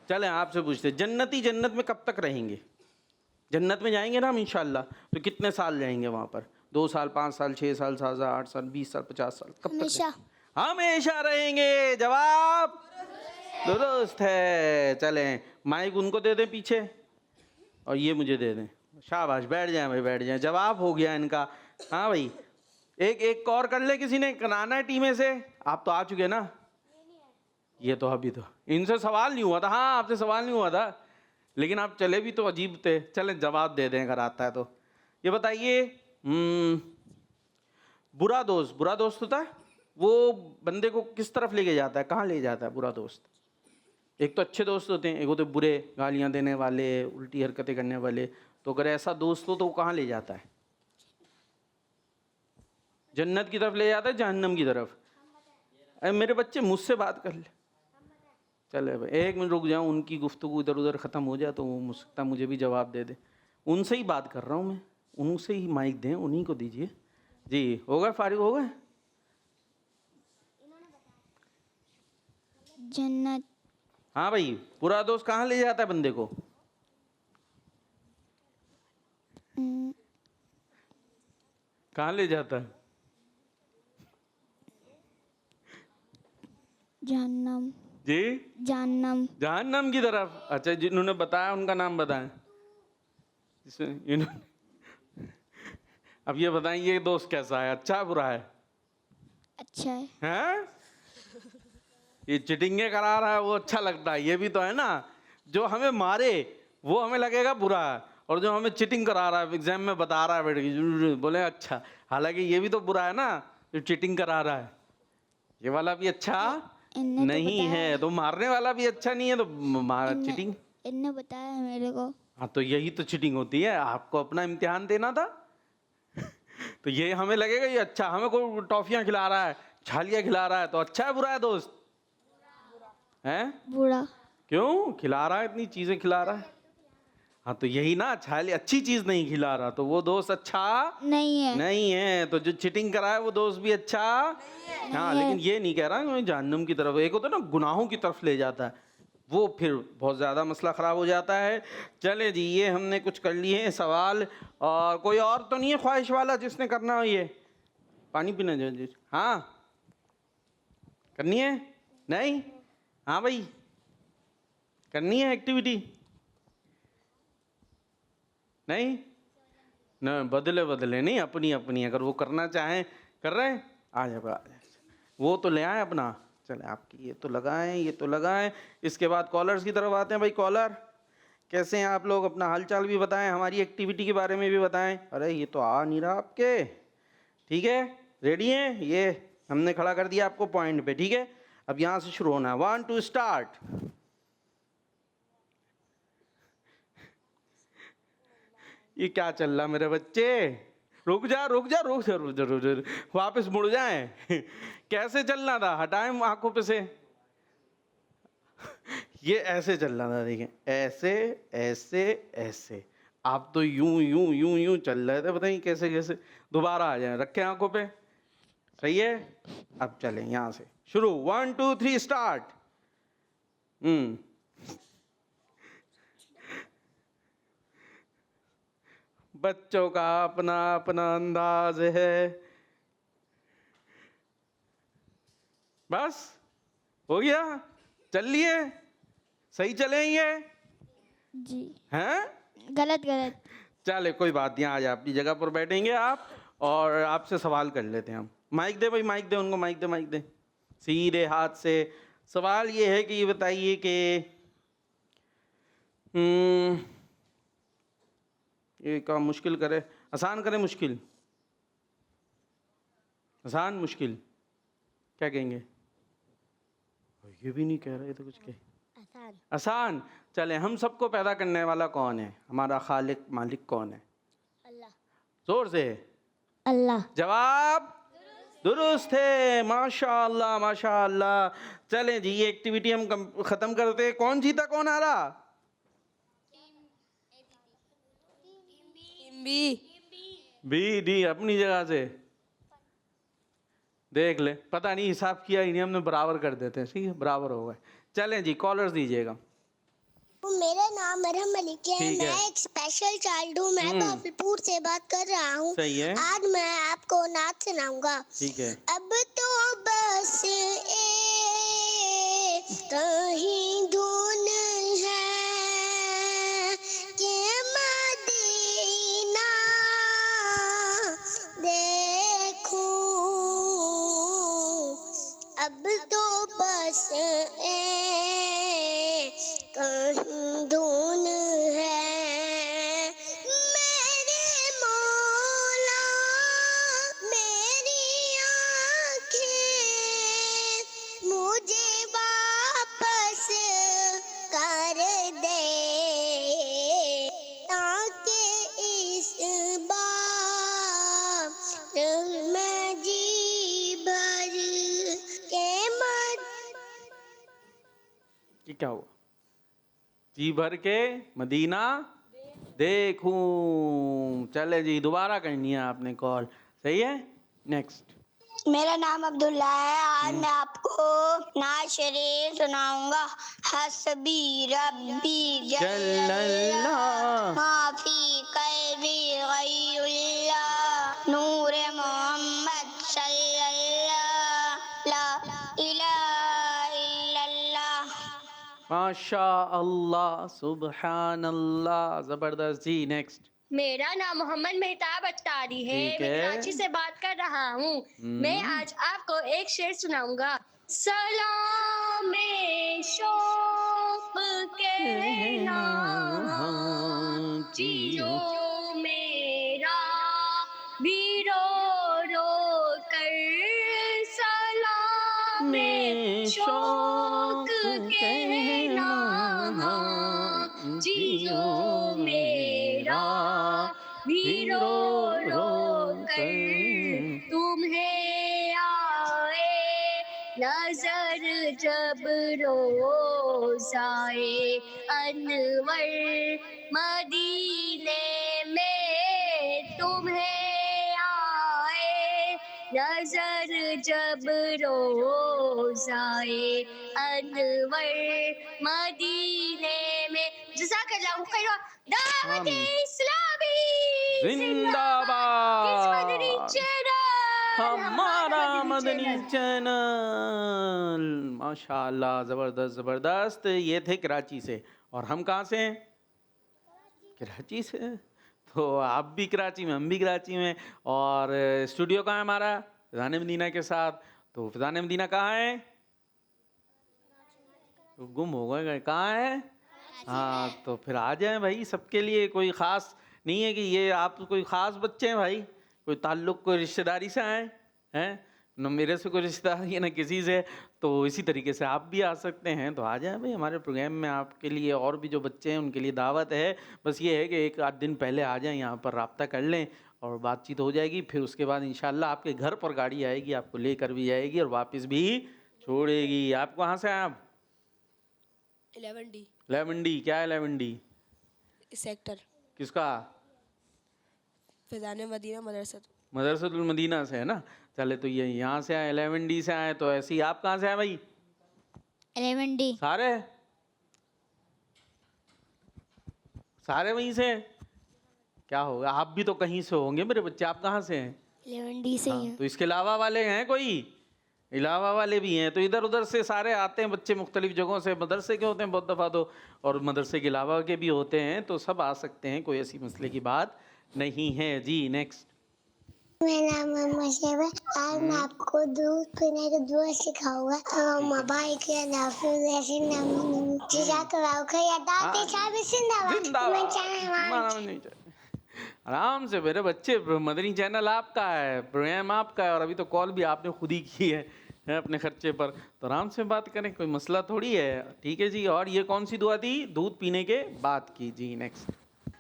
चलें आपसे पूछते, जन्नती जन्नत में कब तक रहेंगे? जन्नत में जाएंगे ना हम इंशाल्लाह, तो कितने साल जाएंगे वहाँ पर? 2 साल, 5 साल, 6 साल, 7 साल, 8 साल, 20 साल, 50 साल, कब तक? हमेशा रहेंगे। जवाब दुरुस्त है। चलें माइक उनको दे दें पीछे, और ये मुझे दे दें। शाबाश, बैठ जाएं भाई, बैठ जाएं। जवाब हो गया इनका। हाँ भाई एक और कर ले, किसी ने कराना है टीम में से? आप तो आ चुके ना। ये तो अभी तो इनसे सवाल नहीं हुआ था। हाँ आपसे सवाल नहीं हुआ था, लेकिन आप चले भी तो अजीब थे। चले जवाब दे दें अगर आता है तो। ये बताइए बुरा दोस्त होता है, वो बंदे को किस तरफ लेके जाता है, कहाँ ले जाता है बुरा दोस्त? एक तो अच्छे दोस्त होते हैं, एक होते बुरे, गालियाँ देने वाले, उल्टी हरकतें करने वाले। तो अगर ऐसा दोस्त हो तो वो कहाँ ले जाता है? जन्नत की तरफ ले जाता है, जहन्नम की तरफ? अरे मेरे बच्चे मुझसे बात कर ले। चले भाई 1 मिनट रुक जाओ, उनकी गुफ्तगू इधर उधर ख़त्म हो जाए तो वो हो सकता मुझे भी जवाब दे दे। उनसे ही बात कर रहा हूँ मैं, उनसे ही माइक दें, उन्हीं को दीजिए जी। हो गए, फारिग हो गए? जन्नत। हाँ भाई बुरा दोस्त कहाँ ले जाता है बंदे को? कहाँ ले जाता है? जहन्नम। जी जहन्नम। जहन्नम की तरफ। अच्छा जिन्होंने बताया उनका नाम बताएं। अब ये बताएं, ये दोस्त कैसा है, अच्छा है बुरा है? अच्छा है। हैं? ये चिटिंगे करा रहा है वो अच्छा लगता है, ये भी तो है ना। जो हमें मारे वो हमें लगेगा बुरा है, और जो हमें चिटिंग करा रहा है, एग्जाम में बता रहा है बैठ के, बोले अच्छा। हालांकि ये भी तो बुरा है ना, जो चिटिंग करा रहा है। ये वाला भी अच्छा नहीं है, तो मारने वाला भी अच्छा नहीं है, तो चिटिंग। इन्होंने बताया मेरे को। हाँ तो यही तो चिटिंग होती है, आपको अपना इम्तिहान देना था। तो ये हमें लगेगा ये अच्छा, हमें कोई टॉफियाँ खिला रहा है, छालियाँ खिला रहा है, तो अच्छा है बुरा है दोस्त? हैं? बुरा। क्यों खिला रहा है, इतनी चीजें खिला रहा है? हाँ तो यही ना, अच्छी चीज नहीं खिला रहा तो वो दोस्त अच्छा नहीं है। नहीं है। तो जो चीटिंग करा है वो दोस्त भी अच्छा हाँ, लेकिन ये नहीं कह रहा मैं जहन्नुम की तरफ, एक होता है ना गुनाहों की तरफ ले जाता है, वो फिर बहुत ज़्यादा मसला ख़राब हो जाता है। चले जी, ये हमने कुछ कर लिए हैं सवाल। और कोई और तो नहीं है ख्वाहिश वाला जिसने करना हो? ये पानी पीना जी, हाँ करनी है? नहीं? हाँ भाई करनी है एक्टिविटी? नहीं न, बदले नहीं, अपनी अपनी, अगर वो करना चाहें कर रहे हैं, आ जाए वो तो ले आए अपना। चले आपकी ये तो लगाएं, ये तो लगाएं। इसके बाद कॉलर्स की तरफ आते हैं। भाई कॉलर कैसे हैं आप लोग? अपना हालचाल भी बताएं, हमारी एक्टिविटी के बारे में भी बताएं। अरे ये तो आ नहीं रहा आपके, ठीक है रेडी हैं? ये हमने खड़ा कर दिया आपको पॉइंट पे, ठीक है? अब यहाँ से शुरू होना है, 1 2 स्टार्ट। ये क्या चल रहा मेरे बच्चे? रुक जा रुक जा रुक जा रुक जा रुक जा, वापस मुड़ जाए। कैसे चलना था? हटाएं आंखों पे से। ये ऐसे चल रहा था, देखें ऐसे ऐसे ऐसे। आप तो यूं यूं यूं यूं चल रहे थे, पता नहीं कैसे कैसे। दोबारा आ जाए, रखें आंखों पे, सही है? अब चलें यहाँ से शुरू, 1 2 3 स्टार्ट। बच्चों का अपना अपना अंदाज है। बस हो गया? चल लिए? सही चलेंगे जी। हैं? गलत गलत। चले कोई बात नहीं, आज अपनी जगह पर बैठेंगे आप, और आपसे सवाल कर लेते हैं हम। माइक दे भाई, माइक दे उनको, माइक दे, माइक दे। सीधे हाथ से सवाल ये है कि ये बताइए कि ये काम मुश्किल करे, आसान करे, मुश्किल? आसान मुश्किल क्या कहेंगे? ये भी नहीं कह रहे तो कुछ कहे। आसान। आसान। चले, हम सबको पैदा करने वाला कौन है? हमारा खालिक मालिक कौन है? अल्लाह। जोर से। अल्लाह। जवाब दुरुस्त है, माशाअल्लाह माशाअल्लाह। चलें जी, ये एक्टिविटी हम खत्म करते हैं। कौन जीता, कौन हारा? बी डी अपनी जगह से देख ले, पता नहीं हिसाब किया ही नहीं हमने, बराबर कर देते हैं, ठीक है बराबर हो गए। चलें जी, कॉलर्स दीजिएगा। मेरा नाम मरहम मलिक है, ठीक है। मैं एक स्पेशल चाइल्ड हूँ, मैं बहावलपुर से बात कर रहा हूँ। सही है। आज मैं आपको नात सुनाऊंगा। ठीक है। अब तो बस कहीं धुन है कि मदीना देखूं, अब तो बस कहीं धुन है। मेरे मौला मेरी आँखें मुझे वापस कर दे, ताकि इस बार मैं जी भर के ये क्या हुआ? जी भर के मदीना देखूं। चले जी, दोबारा करनी है आपने कॉल, सही है? नेक्स्ट। मेरा नाम अब्दुल्ला है। आज मैं आपको नात शरीफ सुनाऊंगा। हस्बी रब्बी जल्लल्लाह माफी कल्बी गैरुल्लाह नूर मोहम्मद सल्लल्लाह ला इलाहा इल्लल्लाह। माशा अल्लाह, सुबहान अल्लाह, जबरदस्त जी। नेक्स्ट। मेरा नाम मोहम्मद मेहताब अत्तारी है, ठीक मैं है। कराची से बात कर रहा हूँ। मैं आज आपको एक शेर सुनाऊंगा। सलाम शौक कहना जियो मेरा भी रो रो कर, सलाम शौक कहना जियो मेरा भी रो रो कर, तुम्हें आए नजर जब रोज़ाए अनवर मदीने में तुम्हें आए नजर जब रोज़ाए अनवर मदीने में। जज़ाकल्लाहु खैरा। दावत इस्लामी जिंदाबाद। मदनी चैनल हमारा मदनी चैनल। माशाल्लाह, ज़बरदस्त ज़बरदस्त। ये थे कराची से, और हम कहाँ से हैं? कराची से। तो आप भी कराची में, हम भी कराची में। और स्टूडियो कहाँ है हमारा? फ़िज़ान मदीना के साथ। तो फ़िज़ान मदीना कहाँ है? तो गुम हो गए, कहाँ है? हाँ, तो फिर आ जाएं भाई। सबके लिए कोई ख़ास नहीं है कि ये आप कोई ख़ास बच्चे हैं भाई, कोई ताल्लुक़ कोई रिश्तेदारी से आए हैं, न मेरे से कोई रिश्तेदारी है न किसी से। तो इसी तरीके से आप भी आ सकते हैं। तो आ जाएं भाई हमारे प्रोग्राम में। आपके लिए और भी जो बच्चे हैं उनके लिए दावत है। बस ये है कि एक आध दिन पहले आ जाएं, यहाँ पर रब्ता कर लें और बातचीत हो जाएगी। फिर उसके बाद इंशाल्लाह आपके घर पर गाड़ी आएगी, आपको लेकर भी जाएगी और वापस भी छोड़ेगी। आप कहाँ से हैं? आप 11D 11D। क्या है 11D? सेक्टर किसका? फ़िज़ान मदीना मदरसतुल मदीना से है ना। चले, तो ये यहाँ से आए, 11D से आए। तो ऐसे ही आप कहाँ से आए भाई? 11D। सारे वहीं से। क्या होगा, आप भी तो कहीं से होंगे मेरे बच्चे। आप कहाँ से हैं? 11D से ही हैं। तो इसके अलावा वाले हैं कोई? इलावा वाले भी हैं। तो इधर उधर से सारे आते हैं बच्चे, मुख्तलिफ जगहों से। मदरसे के होते हैं बहुत दफ़ा तो, और मदरसे के अलावा के भी होते हैं। तो सब आ सकते हैं, कोई ऐसी मसले की बात नहीं है। जी नेक्स्ट। मेरा नाम मोहम्मद शैब है। आज मैं आपको दूध पीने का दुआ सिखाऊंगा। भाई के नाफिज ऐसे नाम जज़ाकल्लाहु खैर। दावत इस्लामी जिंदाबाद। आराम से मेरे बच्चे। मदनी चैनल आपका है, प्रोग्राम आपका है, और अभी तो कॉल भी आपने खुद ही की है अपने खर्चे पर। तो आराम से बात करें, कोई मसला थोड़ी है। ठीक है जी। और ये कौन सी दुआ थी? दूध पीने के बाद की। जी नेक्स्ट।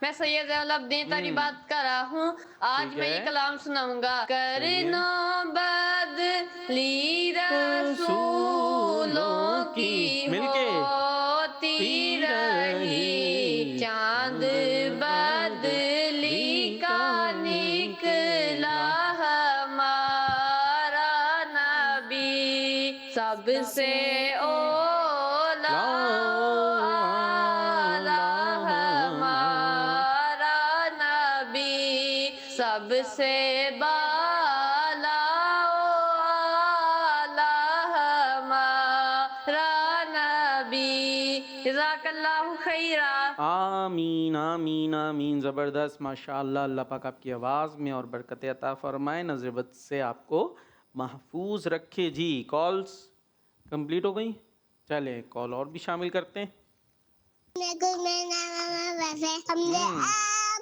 मैं सैयद अब्दीन तारी बात कर रहा हूँ। आज मैं ये कलाम सुनाऊंगा। करनो बदली रसूलों की होती रही, चांद बदली का निकला हमारा नबी, सबसे सबसे बाला आला हमारा नबी। जज़ाकल्लाहु खैरा। आमीन आमीन आमीन। ज़बरदस्त, माशाअल्लाह। अल्लाह पाक आपकी आवाज़ में और बरकत अता फरमाए, नज़र बद से आपको महफूज रखे। जी कॉल्स कंप्लीट हो गई। चले कॉल और भी शामिल करते हैं।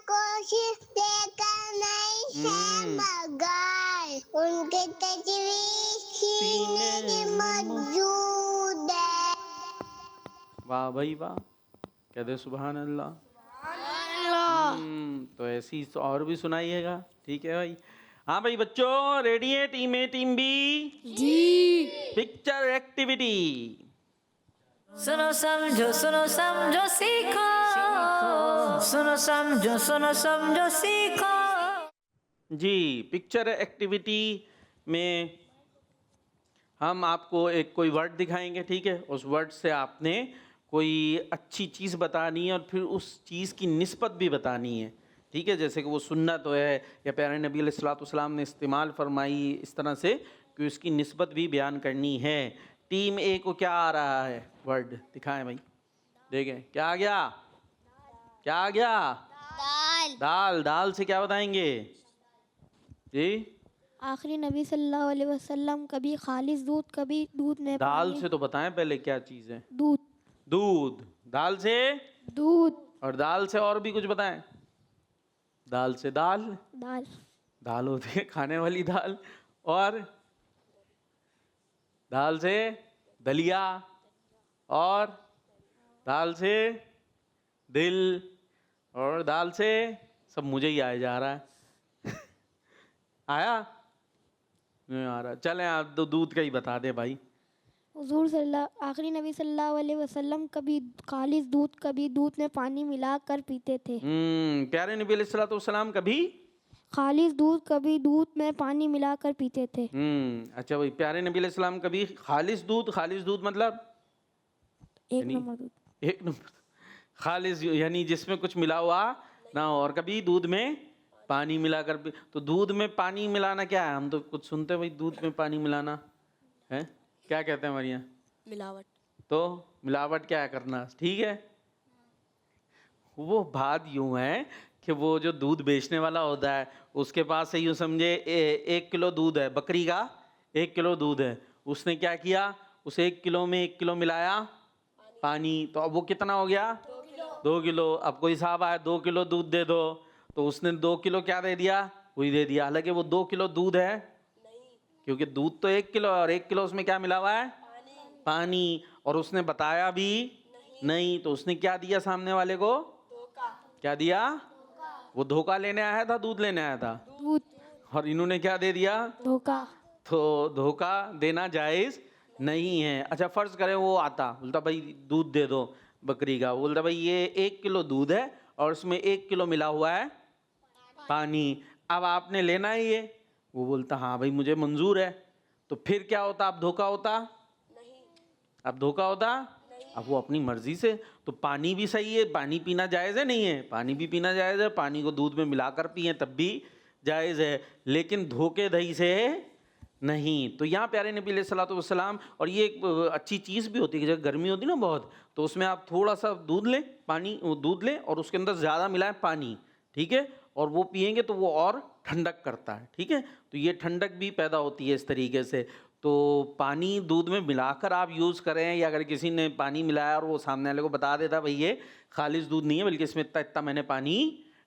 कोशिश देखकर नहीं है मगर उनके तजवीज़ सीने में मौजूद है। वाह भाई वाह, कहते सुभान अल्लाह। तो ऐसी और भी सुनाइएगा। ठीक है भाई। हाँ भाई बच्चों, रेडी है? Team A team B? जी। Picture activity. सुनो समझो सीखो, सुनो समझो सीखो। जी, पिक्चर एक्टिविटी में हम आपको एक कोई वर्ड दिखाएंगे। ठीक है, उस वर्ड से आपने कोई अच्छी चीज़ बतानी है और फिर उस चीज़ की निस्बत भी बतानी है। ठीक है, जैसे कि वो सुन्नत है या प्यारे नबी अलैहिस्सलाम ने इस्तेमाल फरमाई, इस तरह से कि उसकी निस्बत भी बयान करनी है। टीम ए को क्या आ रहा है वर्ड? दिखाएं भाई, देखें क्या आ गया। क्या आ गया? दाल। दाल। दाल से क्या बताएंगे जी? आखिरी नबी सल्लल्लाहु अलैहि वसल्लम कभी खालिस दूध, कभी दूध में दाल पानी। से तो बताएं पहले क्या चीज़ है। दूध। दूध। दाल से दूध। और दाल से और भी कुछ बताएं। दाल से दाल। दाल। दाल होती है खाने वाली दाल। और दाल से दलिया। और दाल से दिल। और दाल से सब मुझे ही आया जा रहा है। आया नहीं आ रहा। चलें आप तो दूध का ही बता दे भाई। आखिरी नबी सल्लल्लाहु अलैहि वसल्लम कभी खालिस दूध कभी दूध में पानी मिलाकर पीते थे। प्यारे नबी अलैहिस्सलाम कभी खालिस दूध कभी दूध में पानी मिलाकर पीते थे। अच्छा भाई, प्यारे नबी अलैहिस्सलाम कभी खालिस दूध मतलब एक नंबर दूध। एक नंबर खालिस यानी जिसमें कुछ मिला हुआ ना हो, और कभी दूध में पानी मिलाकर तो दूध में पानी मिलाना क्या है? हम तो कुछ सुनते हैं भाई, दूध में पानी मिलाना है, क्या कहते हैं हमारे यहाँ? मिलावट। तो मिलावट क्या है करना, ठीक है। वो बात यूं है कि वो जो दूध बेचने वाला होता है उसके पास से यूं समझे 1 किलो दूध है, बकरी का 1 किलो दूध है, उसने क्या किया, उस 1 किलो में 1 किलो मिलाया पानी, तो अब वो कितना हो गया? 2 किलो। अब कोई साहब आया 2 किलो दूध दे दो, तो उसने 2 किलो क्या दे दिया? वही दे दिया, हालांकि वो 2 किलो दूध है क्योंकि दूध तो 1 किलो और 1 किलो उसमें क्या मिला हुआ है? पानी। और उसने बताया भी नहीं, तो उसने क्या दिया सामने वाले को? क्या दिया? वो धोखा लेने आया था, दूध लेने आया था? दूध। और इन्होंने क्या दे दिया? धोखा। तो धोखा देना जायज नहीं है। अच्छा फर्ज करें वो आता, बोलता भाई दूध दे दो बकरी का, बोलता भाई ये 1 किलो दूध है और उसमें 1 किलो मिला हुआ है पानी, अब आपने लेना है ये? वो बोलता हाँ भाई मुझे मंजूर है। तो फिर क्या होता? अब धोखा होता? अब धोखा होता? अब वो अपनी मर्जी से, तो पानी भी सही है, पानी पीना जायज़ है नहीं है? पानी भी पीना जायज़ है, पानी को दूध में मिलाकर पिए तब भी जायज़ है, लेकिन धोखे धड़ी से नहीं। तो यहाँ प्यारे नबी अलैहिस्सलातु वस्सलाम, और ये एक अच्छी चीज़ भी होती है कि जब गर्मी होती है ना बहुत, तो उसमें आप थोड़ा सा दूध लें, दूध लें और उसके अंदर ज़्यादा मिलाएं पानी, ठीक है, और वो पिएंगे तो वो और ठंडक करता है, ठीक है। तो ये ठंडक भी पैदा होती है इस तरीके से। तो पानी दूध में मिलाकर आप यूज़ करें, या अगर किसी ने पानी मिलाया और वो सामने वाले को बता देता भाई ये खालिस दूध नहीं है बल्कि इसमें इतना इतना मैंने पानी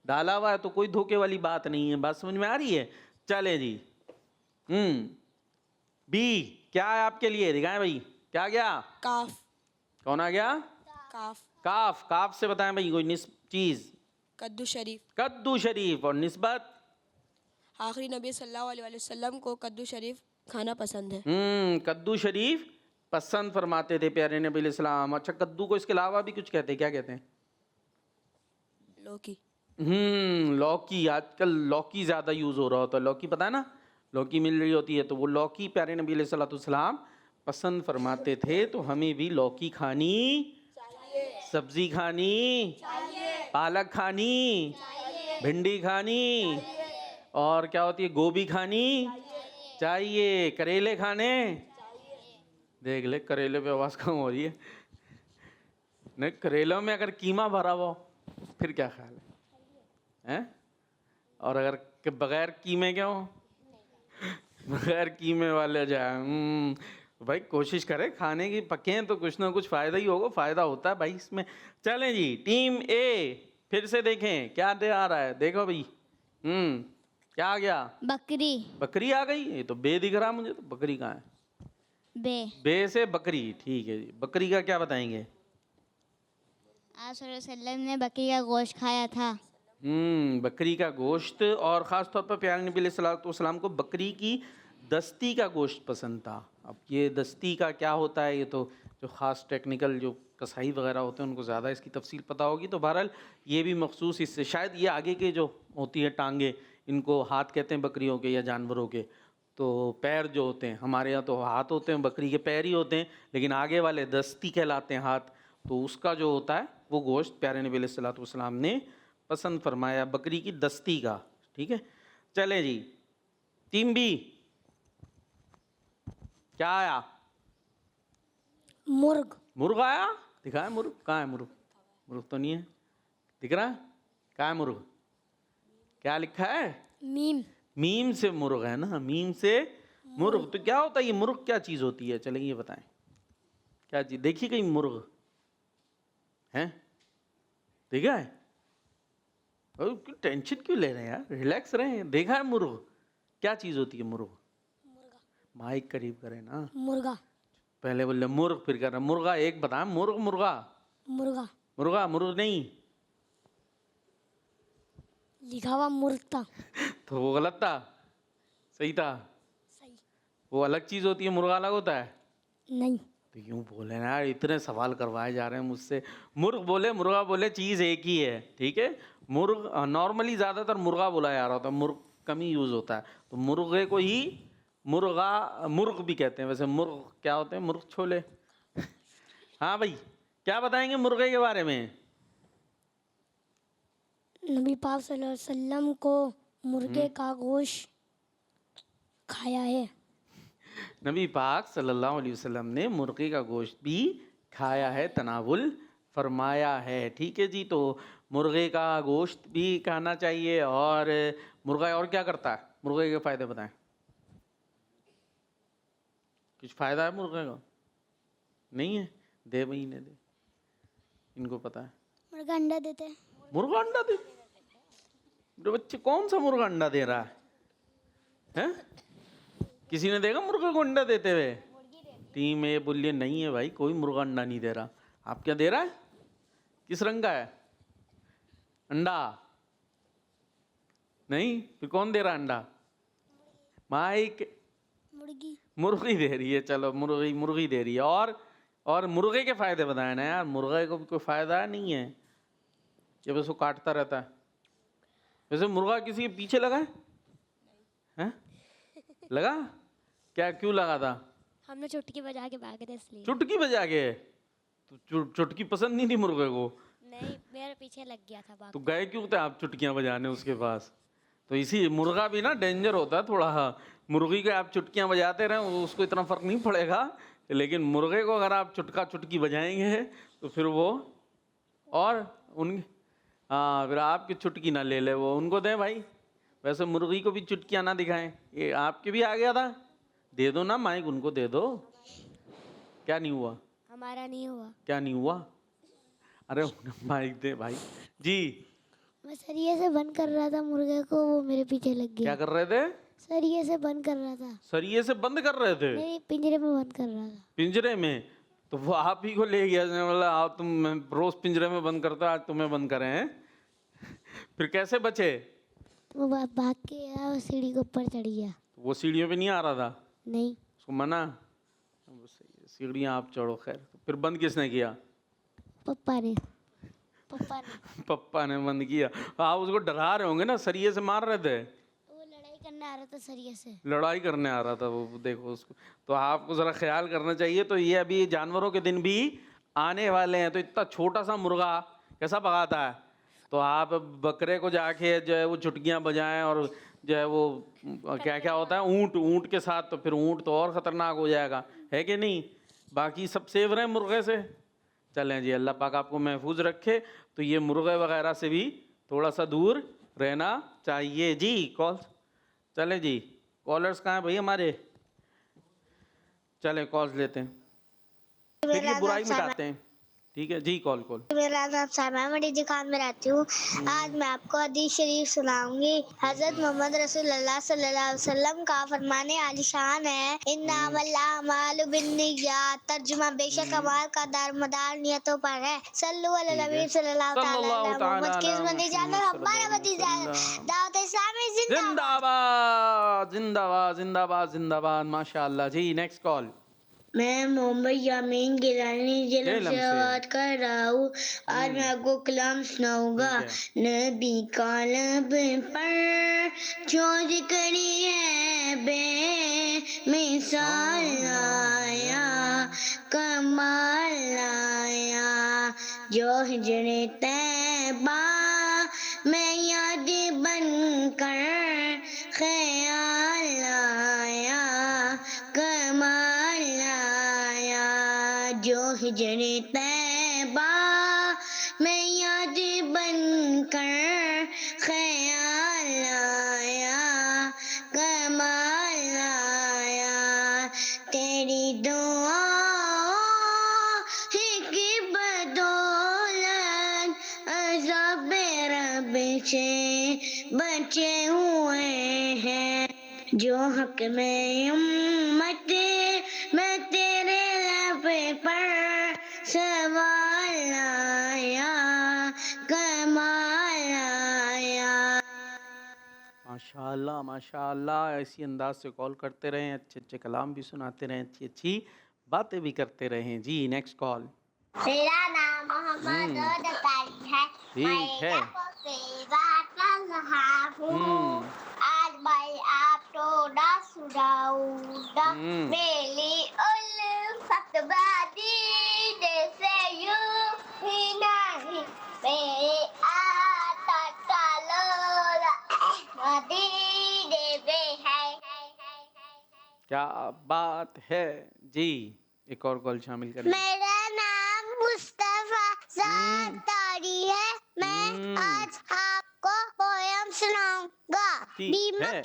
डाला हुआ है, तो कोई धोखे वाली बात नहीं है। बात समझ में आ रही है? चले जी। बी क्या है आपके लिए, दिखाएं भाई, क्या गया? काफ। कौन आ गया? काफ। काफ। काफ से बताएं भाई कोई चीज़। कद्दू शरीफ। कद्दू शरीफ। और निस्बत? आखिरी नबी सल्लल्लाहु अलैहि वसल्लम को कद्दू शरीफ खाना पसंद है। कद्दू शरीफ पसंद फरमाते थे प्यारे नबी अलैहिस्सलाम। अच्छा कद्दू को इसके अलावा भी कुछ कहते हैं, क्या कहते हैं? लौकी। लौकी। आजकल लौकी ज़्यादा यूज़ हो रहा होता है, लौकी पता है ना, लौकी मिल रही होती है, तो वो लौकी प्यारे नबी अलैहिस्सलाम पसंद फरमाते थे। तो हमें भी लौकी खानी चाहिए, सब्जी खानी चाहिए, पालक खानी चाहिए, भिंडी खानी चाहिए, और क्या होती है, गोभी खानी चाहिए, करेले खाने चाहिए। देख ले करेले पे आवाज़ कम हो रही है। नहीं, करेलों में अगर कीमा भरा हुआ फिर क्या ख्याल है? और अगर बगैर कीमे क्या हो? बगैर कीमे वाले जाए। भाई कोशिश करें खाने की, पके हैं तो कुछ ना कुछ फ़ायदा ही होगा, फ़ायदा होता है भाई इसमें। चलें जी, टीम ए फिर से देखें क्या दे आ रहा है, देखो भाई। क्या आ गया? बकरी। बकरी आ गई। ये तो बे दिख रहा मुझे, तो बकरी कहाँ है? बे। बे से बकरी, ठीक है जी। बकरी का क्या बताएंगे? आप सल्लल्लाहु अलैहि वसल्लम ने बकरी का गोश्त खाया था। बकरी का गोश्त, और ख़ास तौर पर प्यारे नबी अलैहिस्सलातु वस्सलाम को बकरी की दस्ती का गोश्त पसंद था। अब ये दस्ती का क्या होता है, ये तो जो ख़ास टेक्निकल जो कसाई वगैरह होते हैं उनको ज़्यादा इसकी तफसील पता होगी। तो बहरहाल ये भी मखसूस इससे, शायद ये आगे के जो होती है टांगे, इनको हाथ कहते हैं बकरियों के या जानवरों के। तो पैर जो होते हैं, हमारे यहाँ तो हाथ होते हैं, बकरी के पैर ही होते हैं, लेकिन आगे वाले दस्ती कहलाते हैं हाथ। तो उसका जो होता है वो गोश्त प्यारे नबी अलैहिस्सलातु वस्सलाम ने पसंद फरमाया, बकरी की दस्ती का, ठीक है। चले जी, टीम बी क्या आया? मुर्ग। मुर्ग आया। दिखाए मुर्ग, कहाँ है मुर्ग? मुर्ग तो नहीं है, दिख रहा है? कहाँ है मुर्ग? क्या लिखा है? मीम। मीम से मुर्ग है ना, मीम से मुर्ग। तो क्या होता है ये मुर्ग, क्या चीज़ होती है? चलें ये बताएं क्या चीज़। देखिए कहीं मुर्ग है? देखा है? टेंशन क्यों ले रहे हैं यार, रिलैक्स रहें। देखा है मुर्ग, क्या चीज़ होती है मुर्ग? माइक करीब करें ना। मुर्गा। पहले बोले मुर्ग, फिर कह रहा मुर्गा। एक बताएं, मुर्ग मुर्गा? मुर्गा। मुर्गा मुर्ग नहीं, लिखा हुआ मुर्ग था। तो वो गलत था, सही था? सही। वो अलग चीज़ होती है, मुर्गा अलग होता है। नहीं। तो यूं बोले ना यार, इतने सवाल करवाए जा रहे हैं मुझसे। मुर्ग बोले मुर्गा बोले, चीज़ एक ही है, ठीक है। मुर्ग नॉर्मली ज़्यादातर मुर्गा बोला जा रहा होता है, मुर्ग कम ही यूज़ होता है। तो मुर्गे को ही मुर्ग भी कहते हैं। वैसे मुर्ग क्या होते हैं? मुर्ग छोले। हाँ भाई, क्या बताएंगे मुर्गे के बारे में? नबी पाक सल्लल्लाहु अलैहि वसल्लम को मुर्गे का गोश्त खाया है। नबी पाक सल्लल्लाहु अलैहि वसल्लम ने मुर्गे का गोश्त भी खाया है, तनावुल फरमाया है, ठीक है जी। तो मुर्गे का गोश्त भी खाना चाहिए। और मुर्गा और क्या करता है? मुर्गे के फ़ायदे बताएं। कुछ फ़ायदा है मुर्गे का? नहीं है? दे महीने दे, इनको पता है। मुर्गा अंडा देते हैं। मुर्गा अंडा दे? मेरे बच्चे, कौन सा मुर्गा अंडा दे रहा है? हैं? किसी ने देखा मुर्गे को अंडा देते हुए? टीम ए बोलिए नहीं है भाई, कोई मुर्गा अंडा नहीं दे रहा। आप क्या दे रहा है? किस रंग का है अंडा? नहीं, फिर कौन दे रहा है अंडा? माइक मुर्गी। मुर्गी दे रही है। चलो, मुर्गी दे रही है। और मुर्गे के फायदे बताए ना यार। मुर्गे को भी कोई फायदा नहीं है, ये बस वो काटता रहता है। वैसे मुर्गा किसी के पीछे लगा है? हैं? लगा? क्या, क्यों लगा था? हमने चुटकी बजा के भागे थे इसलिए। चुटकी बजा के? तो चुटकी पसंद नहीं थी मुर्गे को? नहीं, मेरे पीछे लग गया था भाग। तो गए क्यों थे आप चुटकियां बजाने उसके पास? तो इसी मुर्गा भी ना डेंजर होता है थोड़ा। मुर्गी को आप चुटकियां बजाते रहें, उसको इतना फर्क नहीं पड़ेगा, लेकिन मुर्गे को अगर आप चुटकी बजाएंगे तो फिर वो और फिर आपकी चुटकी ना ले ले वो, उनको दें भाई। वैसे मुर्गी को भी चुटकियां ना दिखाएं। ये आपके भी आ गया था, दे दो ना माइक, उनको दे दो। क्या नहीं हुआ? हमारा नहीं हुआ। क्या नहीं हुआ? अरे माइक दे भाई जी। मैं सरिये से बंद कर रहा था मुर्गे को, वो मेरे पीछे लग गया। क्या कर रहे थे? सरिये से बंद कर रहा था। सरिये से बंद कर रहे थे? नहीं, पिंजरे में बंद कर रहा था। पिंजरे में? तो वो आप ही को ले गया, मतलब आप, तुम रोज पिंजरे में बंद करते हो, आज तुम्हें बंद करे हैं। फिर कैसे बचे? वो भाग के आया, वो सीढ़ी के ऊपर चढ़ गया। वो सीढ़ियों पे नहीं आ रहा था? नहीं। उसको मना? सीढ़ियाँ आप चढ़ो। खैर, तो फिर बंद किसने किया? पप्पा ने। पप्पा ने बंद किया। आप उसको डरा रहे होंगे ना, सरिये से मार रहे थे? वो लड़ाई करने आ रहा था सरिये से। लड़ाई करने आ रहा था वो, देखो उसको। तो आपको ज़रा ख्याल करना चाहिए। तो ये अभी जानवरों के दिन भी आने वाले हैं। तो इतना छोटा सा मुर्गा कैसा भगाता है? तो आप बकरे को जाके जो है वो चुटकियाँ बजाएं, और जो है वो क्या क्या होता है, ऊँट के साथ, तो फिर ऊँट तो और ख़तरनाक हो जाएगा, है कि नहीं? बाकी सब सेव रहे मुर्गे से। चलें जी, अल्लाह पाक आपको महफूज रखे। तो ये मुर्गे वगैरह से भी थोड़ा सा दूर रहना चाहिए जी। कॉल चले जी, कॉलर्स कहाँ हैं भाई हमारे? चले कॉल्स लेते हैं, देखिए बुराई मिटाते हैं, ठीक है जी। कॉल मेरा नाम सामा, मैं डी खान में रहती हूँ। आज मैं आपको हदीस शरीफ सुनाऊंगी। हजरत मोहम्मद रसूलुल्लाह सल्लल्लाहु अलैहि वसल्लम का फरमाने आलिशान है, इन्नमल अमालु बिन्नियात, तर्जुमा बेशक अमाल का दारोमदार नियतों पर है। सल्लु अला नबी सल्लल्लाहु अलैहि वसल्लम। हमारा भतीजा दावत इस्लामी जिंदाबाद जिंदाबाद जिंदाबाद जिंदाबाद, माशाअल्लाह जी। Next call. मैं मोहम्मद यामीन गिलानी जिले से बात कर रहा हूँ। आज मैं आपको कलाम सुनाऊंगा। नबी कालब पर जो जिक्री है बे मिसाल आया, कमाल आया, जो हिजरे तैबा मैं याद बन कर ख्याल आया, कमाल आया, जो हिजरे तैबा मैं याद बन कर ख्याल आया, कमाल आया, तेरी दुआ की बदौलत अज़ाब रब से बचे हुए हैं, जो हक में उम्मत मैं तेरे लब पर सवाल आया, कमाल आया। माशाअल्लाह माशाअल्लाह, ऐसी अंदाज से कॉल करते रहें, अच्छे अच्छे कलाम भी सुनाते रहें, अच्छी अच्छी बातें भी करते रहें। जी नेक्स्ट कॉल। मेरा नाम मोहम्मद अतारी है। ठीक है। मैं बात कर रहा हूँ। आज मैं आपको डांस सुनाऊंगा। मेरी उल्फत बादी जैसे यूं ही नहीं, मेरे आता का लोला मदीने में है। क्या बात है जी। एक और कॉल शामिल करें। मेरा नाम मुस्तफा ज़ातारी है। मैं आज आपको पोयम सुनाऊंगा। ठीक है।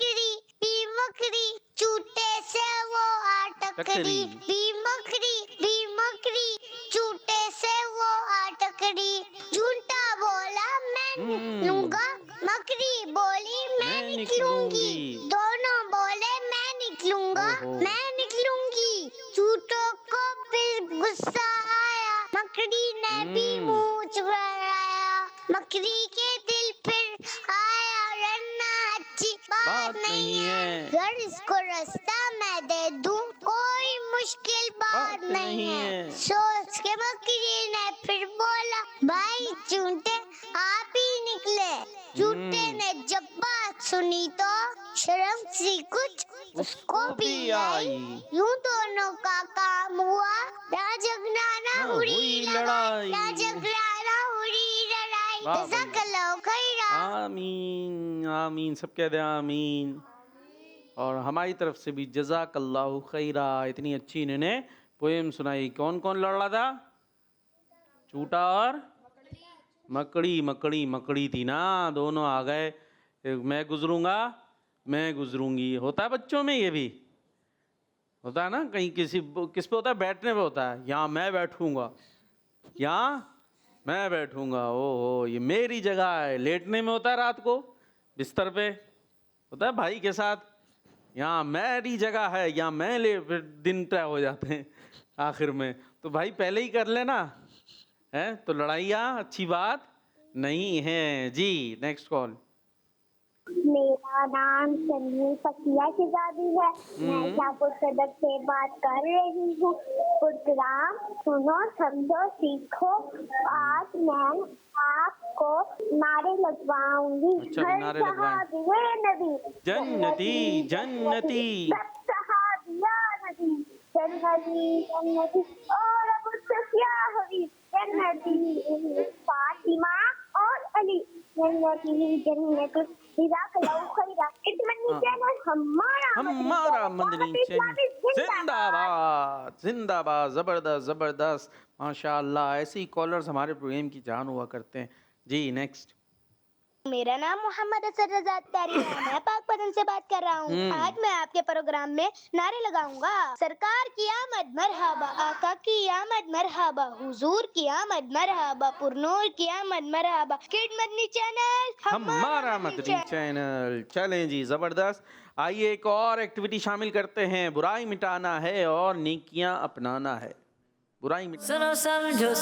बी मकड़ी चूटे से वो अटकड़ी। बी मकड़ी चूटे से वो अटकड़ी। झूठा बोला मैं निकलूंगा, मकड़ी बोली मैं निकलूंगी। दोनों बोले मैं निकलूंगा, मैं निकलूंगी। झूठों को फिर गुस्सा आया, मकड़ी ने भी मूंछ बढ़ाया। मकड़ी के दिल फिर आया रन्ना अच्छी बात नहीं है। अगर इसको रास्ता मैं दे दूं कोई मुश्किल बात नहीं है। सोच के मकड़ी ने फिर बोला भाई चूंटे आप ही निकले। झूठे ने जब बात सुनी तो शर्म सी कुछ उसको भी आई। यूं दोनों का काम हुआ, राजगनाना हुई लड़ाई। राजगनाना हुई लड़ाई। जज़ाकल्लाहु खैरा। आमीन आमीन, सब कह दे आमीन। और हमारी तरफ से भी जज़ाकल्लाहु खैरा। इतनी अच्छी इन्होंने पोएम सुनाई। कौन कौन लड़ रहा था? चूटा और मकड़ी। मकड़ी थी ना, दोनों आ गए। मैं गुजरूंगा, मैं गुजरूंगी। होता है बच्चों में, ये भी होता है ना। कहीं किस पे होता है? बैठने पे होता है। यहाँ मैं बैठूंगा, यहाँ मैं बैठूंगा। ओहो, ये मेरी जगह है। लेटने में होता है रात को बिस्तर पे, होता है भाई के साथ, यहाँ मेरी जगह है, यहाँ मैं ले। फिर दिन तय हो जाते हैं आखिर में। तो भाई पहले ही कर लेना है, तो लड़ाइयाँ अच्छी बात नहीं है। जी नेक्स्ट कॉल। मेरा नाम सन्नी फकिया शहजादी है। मैं शाहपुर सदर से बात कर रही हूँ। प्रोग्राम सुनो समझो सीखो। आज मैं आपको नारे लगवाऊंगी। अच्छा, नारे लगवाएं। नबी जन्नती जन्नती सहाबिया नबी जन्नती जन्नती और अबू सुफियान हबीब जन्नती। फातिमा और अली जन्नती जन्नती। हमारा मदनी चैनल जिंदाबाद जिंदाबाद। ज़बरदस्त ज़बरदस्त, माशाअल्लाह। ऐसे ही कॉलर्स हमारे प्रोग्राम की जान हुआ करते हैं। जी नेक्स्ट। मेरा नाम मोहम्मद असर रज़ा तारी है। मैं पाकपतन से बात कर रहा हूँ। आज मैं आपके प्रोग्राम में नारे लगाऊंगा। सरकार की आमद मरहबा, आका की आमद मरहबा, हुजूर की आमद मरहबा, पुरनूर की आमद मरहबा। किड मदनी चैनल हमारा मदनी चैनल। चलें जी, ज़बरदस्त। आइए एक और एक्टिविटी शामिल करते हैं। बुराई मिटाना है और नेकियां अपनाना है। बुराई सुनो समझो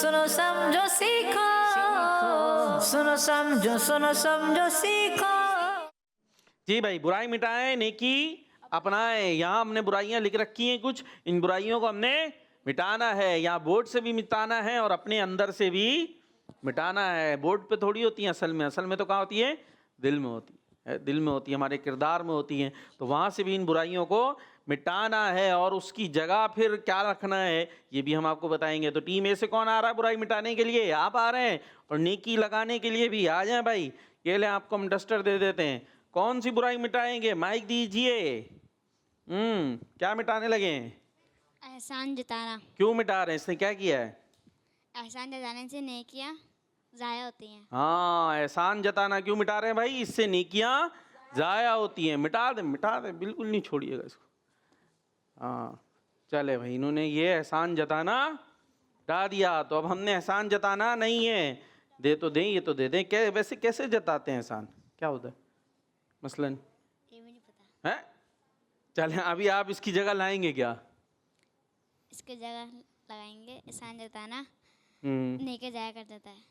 सीखो। सुनो समझो सीखो। जी भाई, बुराई मिटाएं, नेकी अपनाएं। यहाँ हमने बुराइयां लिख रखी हैं कुछ, इन बुराइयों को हमने मिटाना है। यहाँ बोर्ड से भी मिटाना है और अपने अंदर से भी मिटाना है। बोर्ड पे थोड़ी होती है असल में तो कहाँ होती है? दिल में होती है। दिल में होती है, हमारे किरदार में होती हैं। तो वहाँ से भी इन बुराइयों को मिटाना है और उसकी जगह फिर क्या रखना है ये भी हम आपको बताएंगे। तो टीम ए से कौन आ रहा है बुराई मिटाने के लिए? आप आ रहे हैं। और नेकी लगाने के लिए भी आ जाएं भाई। ये ले, आपको हम डस्टर दे देते हैं। कौन सी बुराई मिटाएंगे? माइक दीजिए। क्या मिटाने लगे हैं? एहसान जताना। क्यों मिटा रहे हैं? इसने क्या किया है? एहसान जताने से नेकियां ज़ाया होती हैं। हाँ, एहसान जताना क्यों मिटा रहे हैं भाई? इससे नेकियां ज़ाया होती हैं। मिटा दे, बिल्कुल नहीं छोड़िएगा इसको। हाँ चले भाई, इन्होंने ये एहसान जताना हटा दिया। तो अब हमने एहसान जताना नहीं है। दे तो दें, ये तो दे दें। क्या वैसे कैसे जताते हैं एहसान? क्या होता है मसलन? ये भी नहीं पता है। चलें, अभी आप इसकी जगह लाएंगे क्या? इसके जगह लगाएंगे एहसान जताना नेके जाया कर देता है।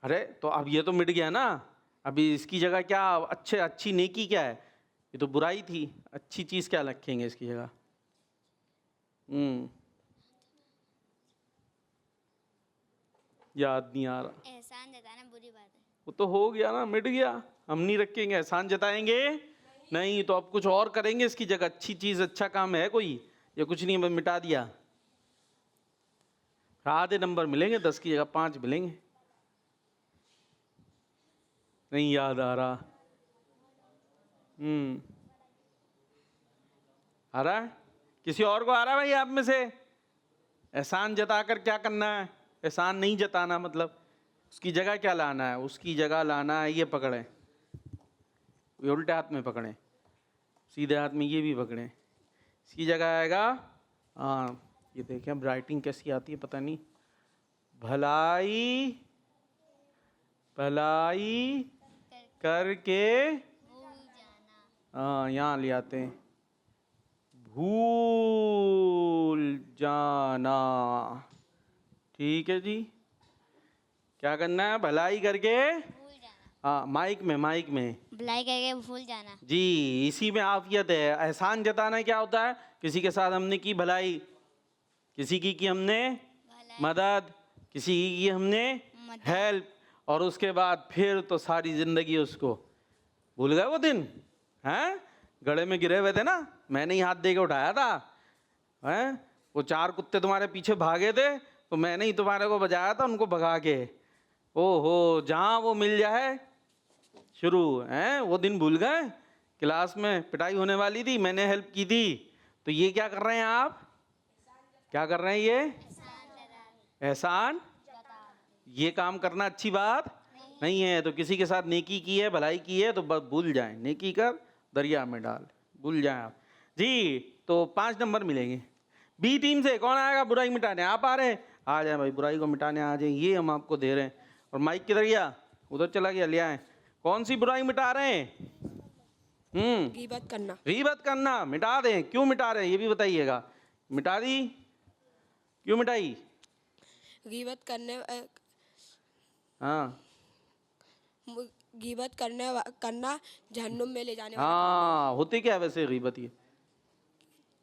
अरे तो अब ये तो मिट गया ना। अभी इसकी जगह क्या अच्छी नेकी क्या है? ये तो बुराई थी। अच्छी चीज़ क्या रखेंगे इसकी जगह? याद नहीं आ रहा। एहसान जताना बुरी बात है। वो तो हो गया ना, मिट गया। हम नहीं रखेंगे, एहसान जताएंगे नहीं, तो अब कुछ और करेंगे इसकी जगह। अच्छी चीज, अच्छा काम है कोई, या कुछ नहीं, बस मिटा दिया। आधे नंबर मिलेंगे, 10 की जगह 5 मिलेंगे। नहीं याद आ रहा। आ रहा है? किसी और को आ रहा है भाई आप में से? एहसान जताकर क्या करना है? एहसान नहीं जताना, मतलब उसकी जगह क्या लाना है? उसकी जगह लाना है, ये पकड़े, ये उल्टे हाथ में पकड़े, सीधे हाथ में ये भी पकड़े। इसकी जगह आएगा, हाँ ये देखें अब राइटिंग कैसी आती है पता नहीं। भलाई भलाई करके, हाँ यहाँ ले आते हैं, भूल जाना। ठीक है जी, क्या करना है? भलाई करके, हाँ माइक में भलाई करके भूल जाना। जी, इसी में आफियत है। एहसान जताना क्या होता है? किसी के साथ हमने की भलाई, किसी की हमने मदद, किसी की हमने हेल्प, और उसके बाद फिर तो सारी जिंदगी उसको भूल गए। वो दिन हैं, गड़े में गिरे हुए थे ना, मैंने ही हाथ दे के उठाया था, हैं वो 4 कुत्ते तुम्हारे पीछे भागे थे तो मैंने ही तुम्हारे को बजाया था उनको भगा के। ओहो, जहाँ वो मिल जाए शुरू हैं, वो दिन भूल गए। क्लास में पिटाई होने वाली थी, मैंने हेल्प की थी, तो ये क्या कर रहे हैं आप? क्या कर रहे हैं ये? एहसान। ये काम करना अच्छी बात नहीं है। तो किसी के साथ नेकी की है, भलाई की है, तो बस भूल जाएं, नेकी कर दरिया में डाल, भूल जाएं आप जी। तो 5 नंबर मिलेंगे। बी टीम से कौन आएगा बुराई मिटाने? आप आ रहे हैं? आ जाए भाई, बुराई को मिटाने आ जाए, ये हम आपको दे रहे हैं। और माइक किधर गया? उधर चला गया, ले आए। कौन सी बुराई मिटा रहे हैं? गीबत करना। गीबत करना मिटा दें। क्यों मिटा रहे हैं ये भी बताइएगा। मिटा दी, क्यों मिटाई? गीबत करने हाँ, गीबत करना जहन्नुम में ले जाने हाँ होती क्या है वैसे गीबत? ये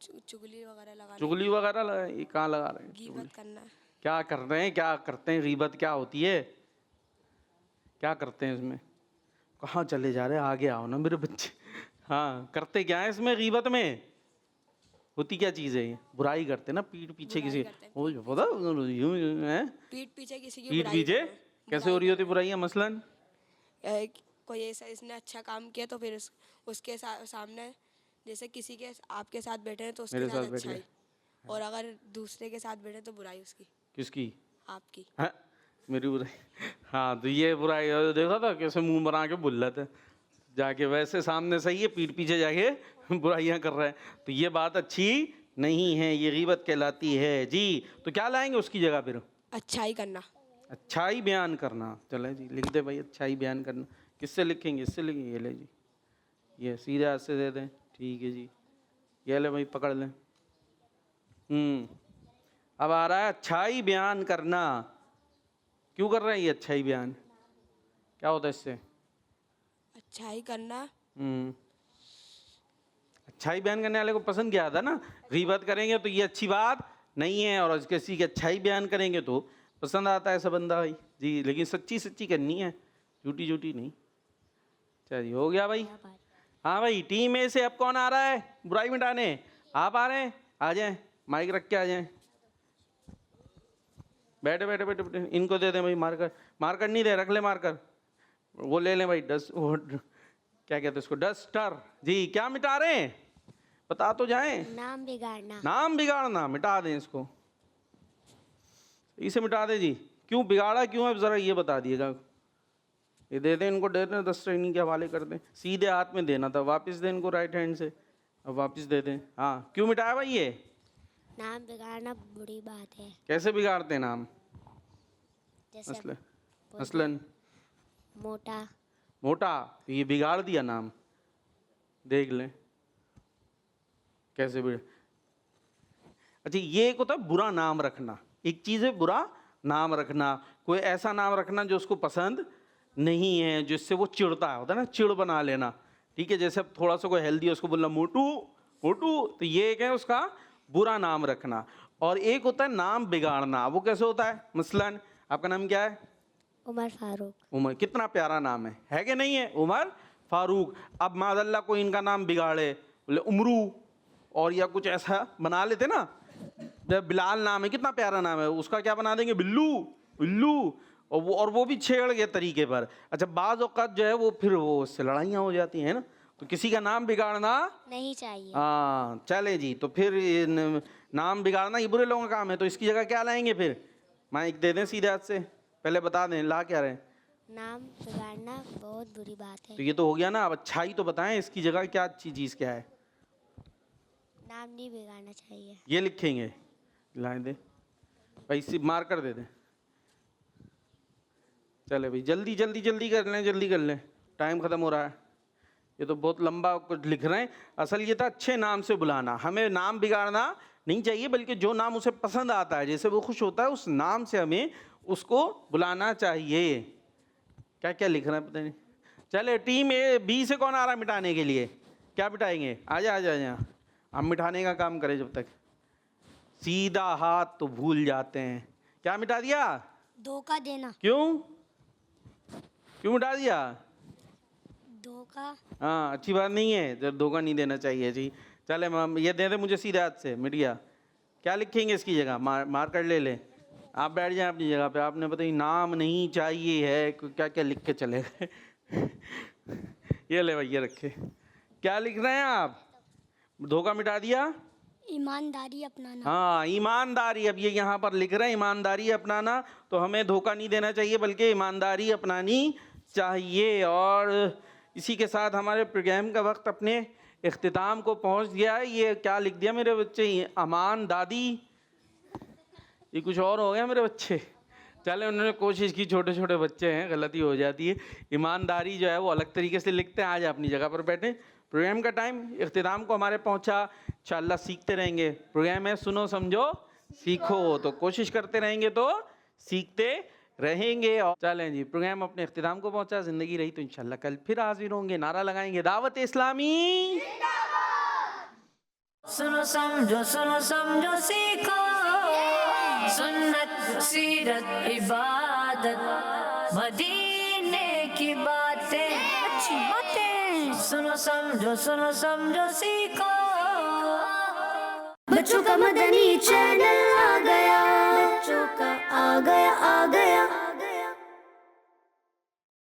चुगली वगैरह लगा। चुगली वगैरह ये कहाँ लगा रहे हैं? गीबत करना क्या कर रहे हैं, क्या करते हैं? गीबत क्या होती है, क्या करते हैं इसमें? कहाँ चले जा रहे हैं? आगे आओ ना मेरे बच्चे। हाँ, करते क्या है इसमें? गीबत में होती क्या चीज़ है? ये बुराई करते ना, पीठ पीछे किसी, वो पता यूं है, पीठ पीछे किसी की पीठ बुराई पीछे करना। कैसे हो रही होती बुराइयां? मसलन कोई ऐसा इसने अच्छा काम किया तो फिर उसके सामने, जैसे किसी के आपके साथ बैठे हैं तो उसके मेरे साथ साथ बैठ अच्छाई, गए। और अगर दूसरे के साथ बैठे तो बुराई उसकी, किसकी? आपकी। हाँ, मेरी बुराई। हाँ, तो ये बुराई देखा था कैसे मुंह बना के बोल रहे थे, जाके वैसे सामने सही है, पीठ पीछे जाके बुराइयां कर रहे हैं। तो ये बात अच्छी नहीं है, ये गीबत कहलाती है जी। तो क्या लाएंगे उसकी जगह फिर? अच्छाई करना। अच्छाई बयान करना। चले जी, लिख दे भाई, अच्छाई बयान करना। किससे लिखेंगे? इससे लिखेंगे। ये ले जी, ये सीधे हाथ से दे दें। ठीक है जी, ये ले भाई, पकड़ लें। अब आ रहा है अच्छाई बयान करना। क्यों कर रहे हैं ये अच्छाई बयान? क्या होता है इससे? अच्छाई करना। अच्छाई बयान करने वाले को पसंद क्या आता है ना। गीबत करेंगे तो ये अच्छी बात नहीं है, और किसी की अच्छाई बयान करेंगे तो पसंद आता है सब बंदा भाई जी। लेकिन सच्ची सच्ची करनी है, झूठी झूठी नहीं। चलिए हो गया भाई। हाँ भाई, टीम ए से अब कौन आ रहा है बुराई मिटाने? आप आ रहे हैं? आ जाएं, माइक रख के आ जाएं। बैठे बैठे बैठे बैठे, इनको दे दें भाई मार्कर। मार्कर नहीं दे, रख ले मार्कर। वो ले लें भाई, डस्ट, वो क्या कहते हैं उसको, डस्टर जी। क्या मिटा रहे हैं बता तो जाएं। नाम बिगाड़ना। नाम बिगाड़ना, मिटा दें इसको, इसे मिटा दे जी। क्यों बिगाड़ा, क्यों है जरा ये बता दिएगा। ये दे दें इनको, दे दें, 10 ट्रेनिंग के हवाले कर दें। सीधे हाथ में देना था, वापस दें इनको राइट हैंड से, अब वापस दे दें। हाँ, क्यों मिटाया भाई ये? नाम बिगाड़ना बुरी बात है। कैसे बिगाड़ते हैं नाम? जैसे मसलन मोटा। मोटा, तो ये बिगाड़ दिया नाम। देख लें कैसे बिगड़। अच्छा, ये एक होता है बुरा नाम रखना। एक चीज़ है बुरा नाम रखना, कोई ऐसा नाम रखना जो उसको पसंद नहीं है, जिससे वो चिढ़ता है, होता है ना, चिढ़ बना लेना। ठीक है, जैसे अब थोड़ा सा कोई हेल्दी है उसको बोलना मोटू मोटू, तो ये एक है उसका बुरा नाम रखना। और एक होता है नाम बिगाड़ना। वो कैसे होता है? मसलन आपका नाम क्या है? उमर फारूक। उमर, कितना प्यारा नाम है कि नहीं है? उमर फारूक। अब मादल्ला कोई इनका नाम बिगाड़े, बोले उमरू और या कुछ ऐसा बना लेते ना, जब बिलाल नाम है, कितना प्यारा नाम है, उसका क्या बना देंगे? बिल्लू, बिल्लू। और वो भी छेड़ गए तरीके पर। अच्छा, बाज़ औक़ात जो है वो फिर वो उससे लड़ाइयाँ हो जाती हैं ना, तो किसी का नाम बिगाड़ना नहीं चाहिए। हाँ, चले जी। तो फिर नाम बिगाड़ना ये बुरे लोगों का काम है, तो इसकी जगह क्या लाएंगे फिर? माइक दे दें सीधे हाथ से, पहले बता दें ला क्या रहे। नाम बिगाड़ना बहुत बुरी बात है। तो ये तो हो गया ना, अब अच्छाई तो बताएं, इसकी जगह क्या अच्छी चीज़ क्या है? नाम नहीं बिगाड़ना चाहिए। ये लिखेंगे, लाए दे भाई, मार कर दे दें। चले भाई, जल्दी जल्दी जल्दी कर लें, जल्दी कर लें, टाइम ख़त्म हो रहा है। ये तो बहुत लंबा कुछ लिख रहे हैं। असल ये था अच्छे नाम से बुलाना, हमें नाम बिगाड़ना नहीं चाहिए, बल्कि जो नाम उसे पसंद आता है, जैसे वो खुश होता है, उस नाम से हमें उसको बुलाना चाहिए। क्या क्या लिख रहे हैं पता नहीं। चले, टीम ए बी से कौन आ रहा है मिटाने के लिए? क्या मिटाएंगे? आजा आजा आजा, हम मिटाने का काम करें। जब तक सीधा हाथ तो भूल जाते हैं। क्या मिटा दिया? धोखा देना। क्यों क्यों मिटा दिया? धोखा। हाँ, अच्छी बात नहीं है, जब धोखा नहीं देना चाहिए जी। चले मैम, ये दे दे मुझे सीधे हाथ से, मिट गया। क्या लिखेंगे इसकी जगह? मार कर ले ले। आप बैठ जाएं अपनी जगह पे। आपने पता ही नाम नहीं चाहिए है, क्या क्या लिख के चले गए। ये ले भाई, ये रखे। क्या लिख रहे हैं आप? धोखा मिटा दिया। ईमानदारी अपनाना। हाँ, ईमानदारी। अब ये यहाँ पर लिख रहे हैं ईमानदारी अपनाना, तो हमें धोखा नहीं देना चाहिए, बल्कि ईमानदारी अपनानी चाहिए। और इसी के साथ हमारे प्रोग्राम का वक्त अपने इख्तिताम को पहुँच गया है। ये क्या लिख दिया मेरे बच्चे? अमान दादी, ये कुछ और हो गया मेरे बच्चे। चले, उन्होंने कोशिश की, छोटे छोटे बच्चे हैं, गलती हो जाती है। ईमानदारी जो है वो अलग तरीके से लिखते हैं। आज अपनी जगह पर बैठे। प्रोग्राम का टाइम इख्तिताम को हमारे पहुंचा। इंशाअल्लाह सीखते रहेंगे। प्रोग्राम है सुनो समझो सीखो, तो कोशिश करते रहेंगे तो सीखते रहेंगे। और चलें जी, प्रोग्राम अपने इख्तिताम को पहुंचा। ज़िंदगी रही तो इंशाअल्लाह कल फिर हाजिर होंगे। नारा लगाएंगे, दावत इस्लामी। सुनो समझो सीखो, सुन्नत सीरत इबादत मदीने की बातें, अच्छी बातें। सुनो समझो सीखो। बच्चों का मदनी चैनल आ गया, बच्चों का आ गया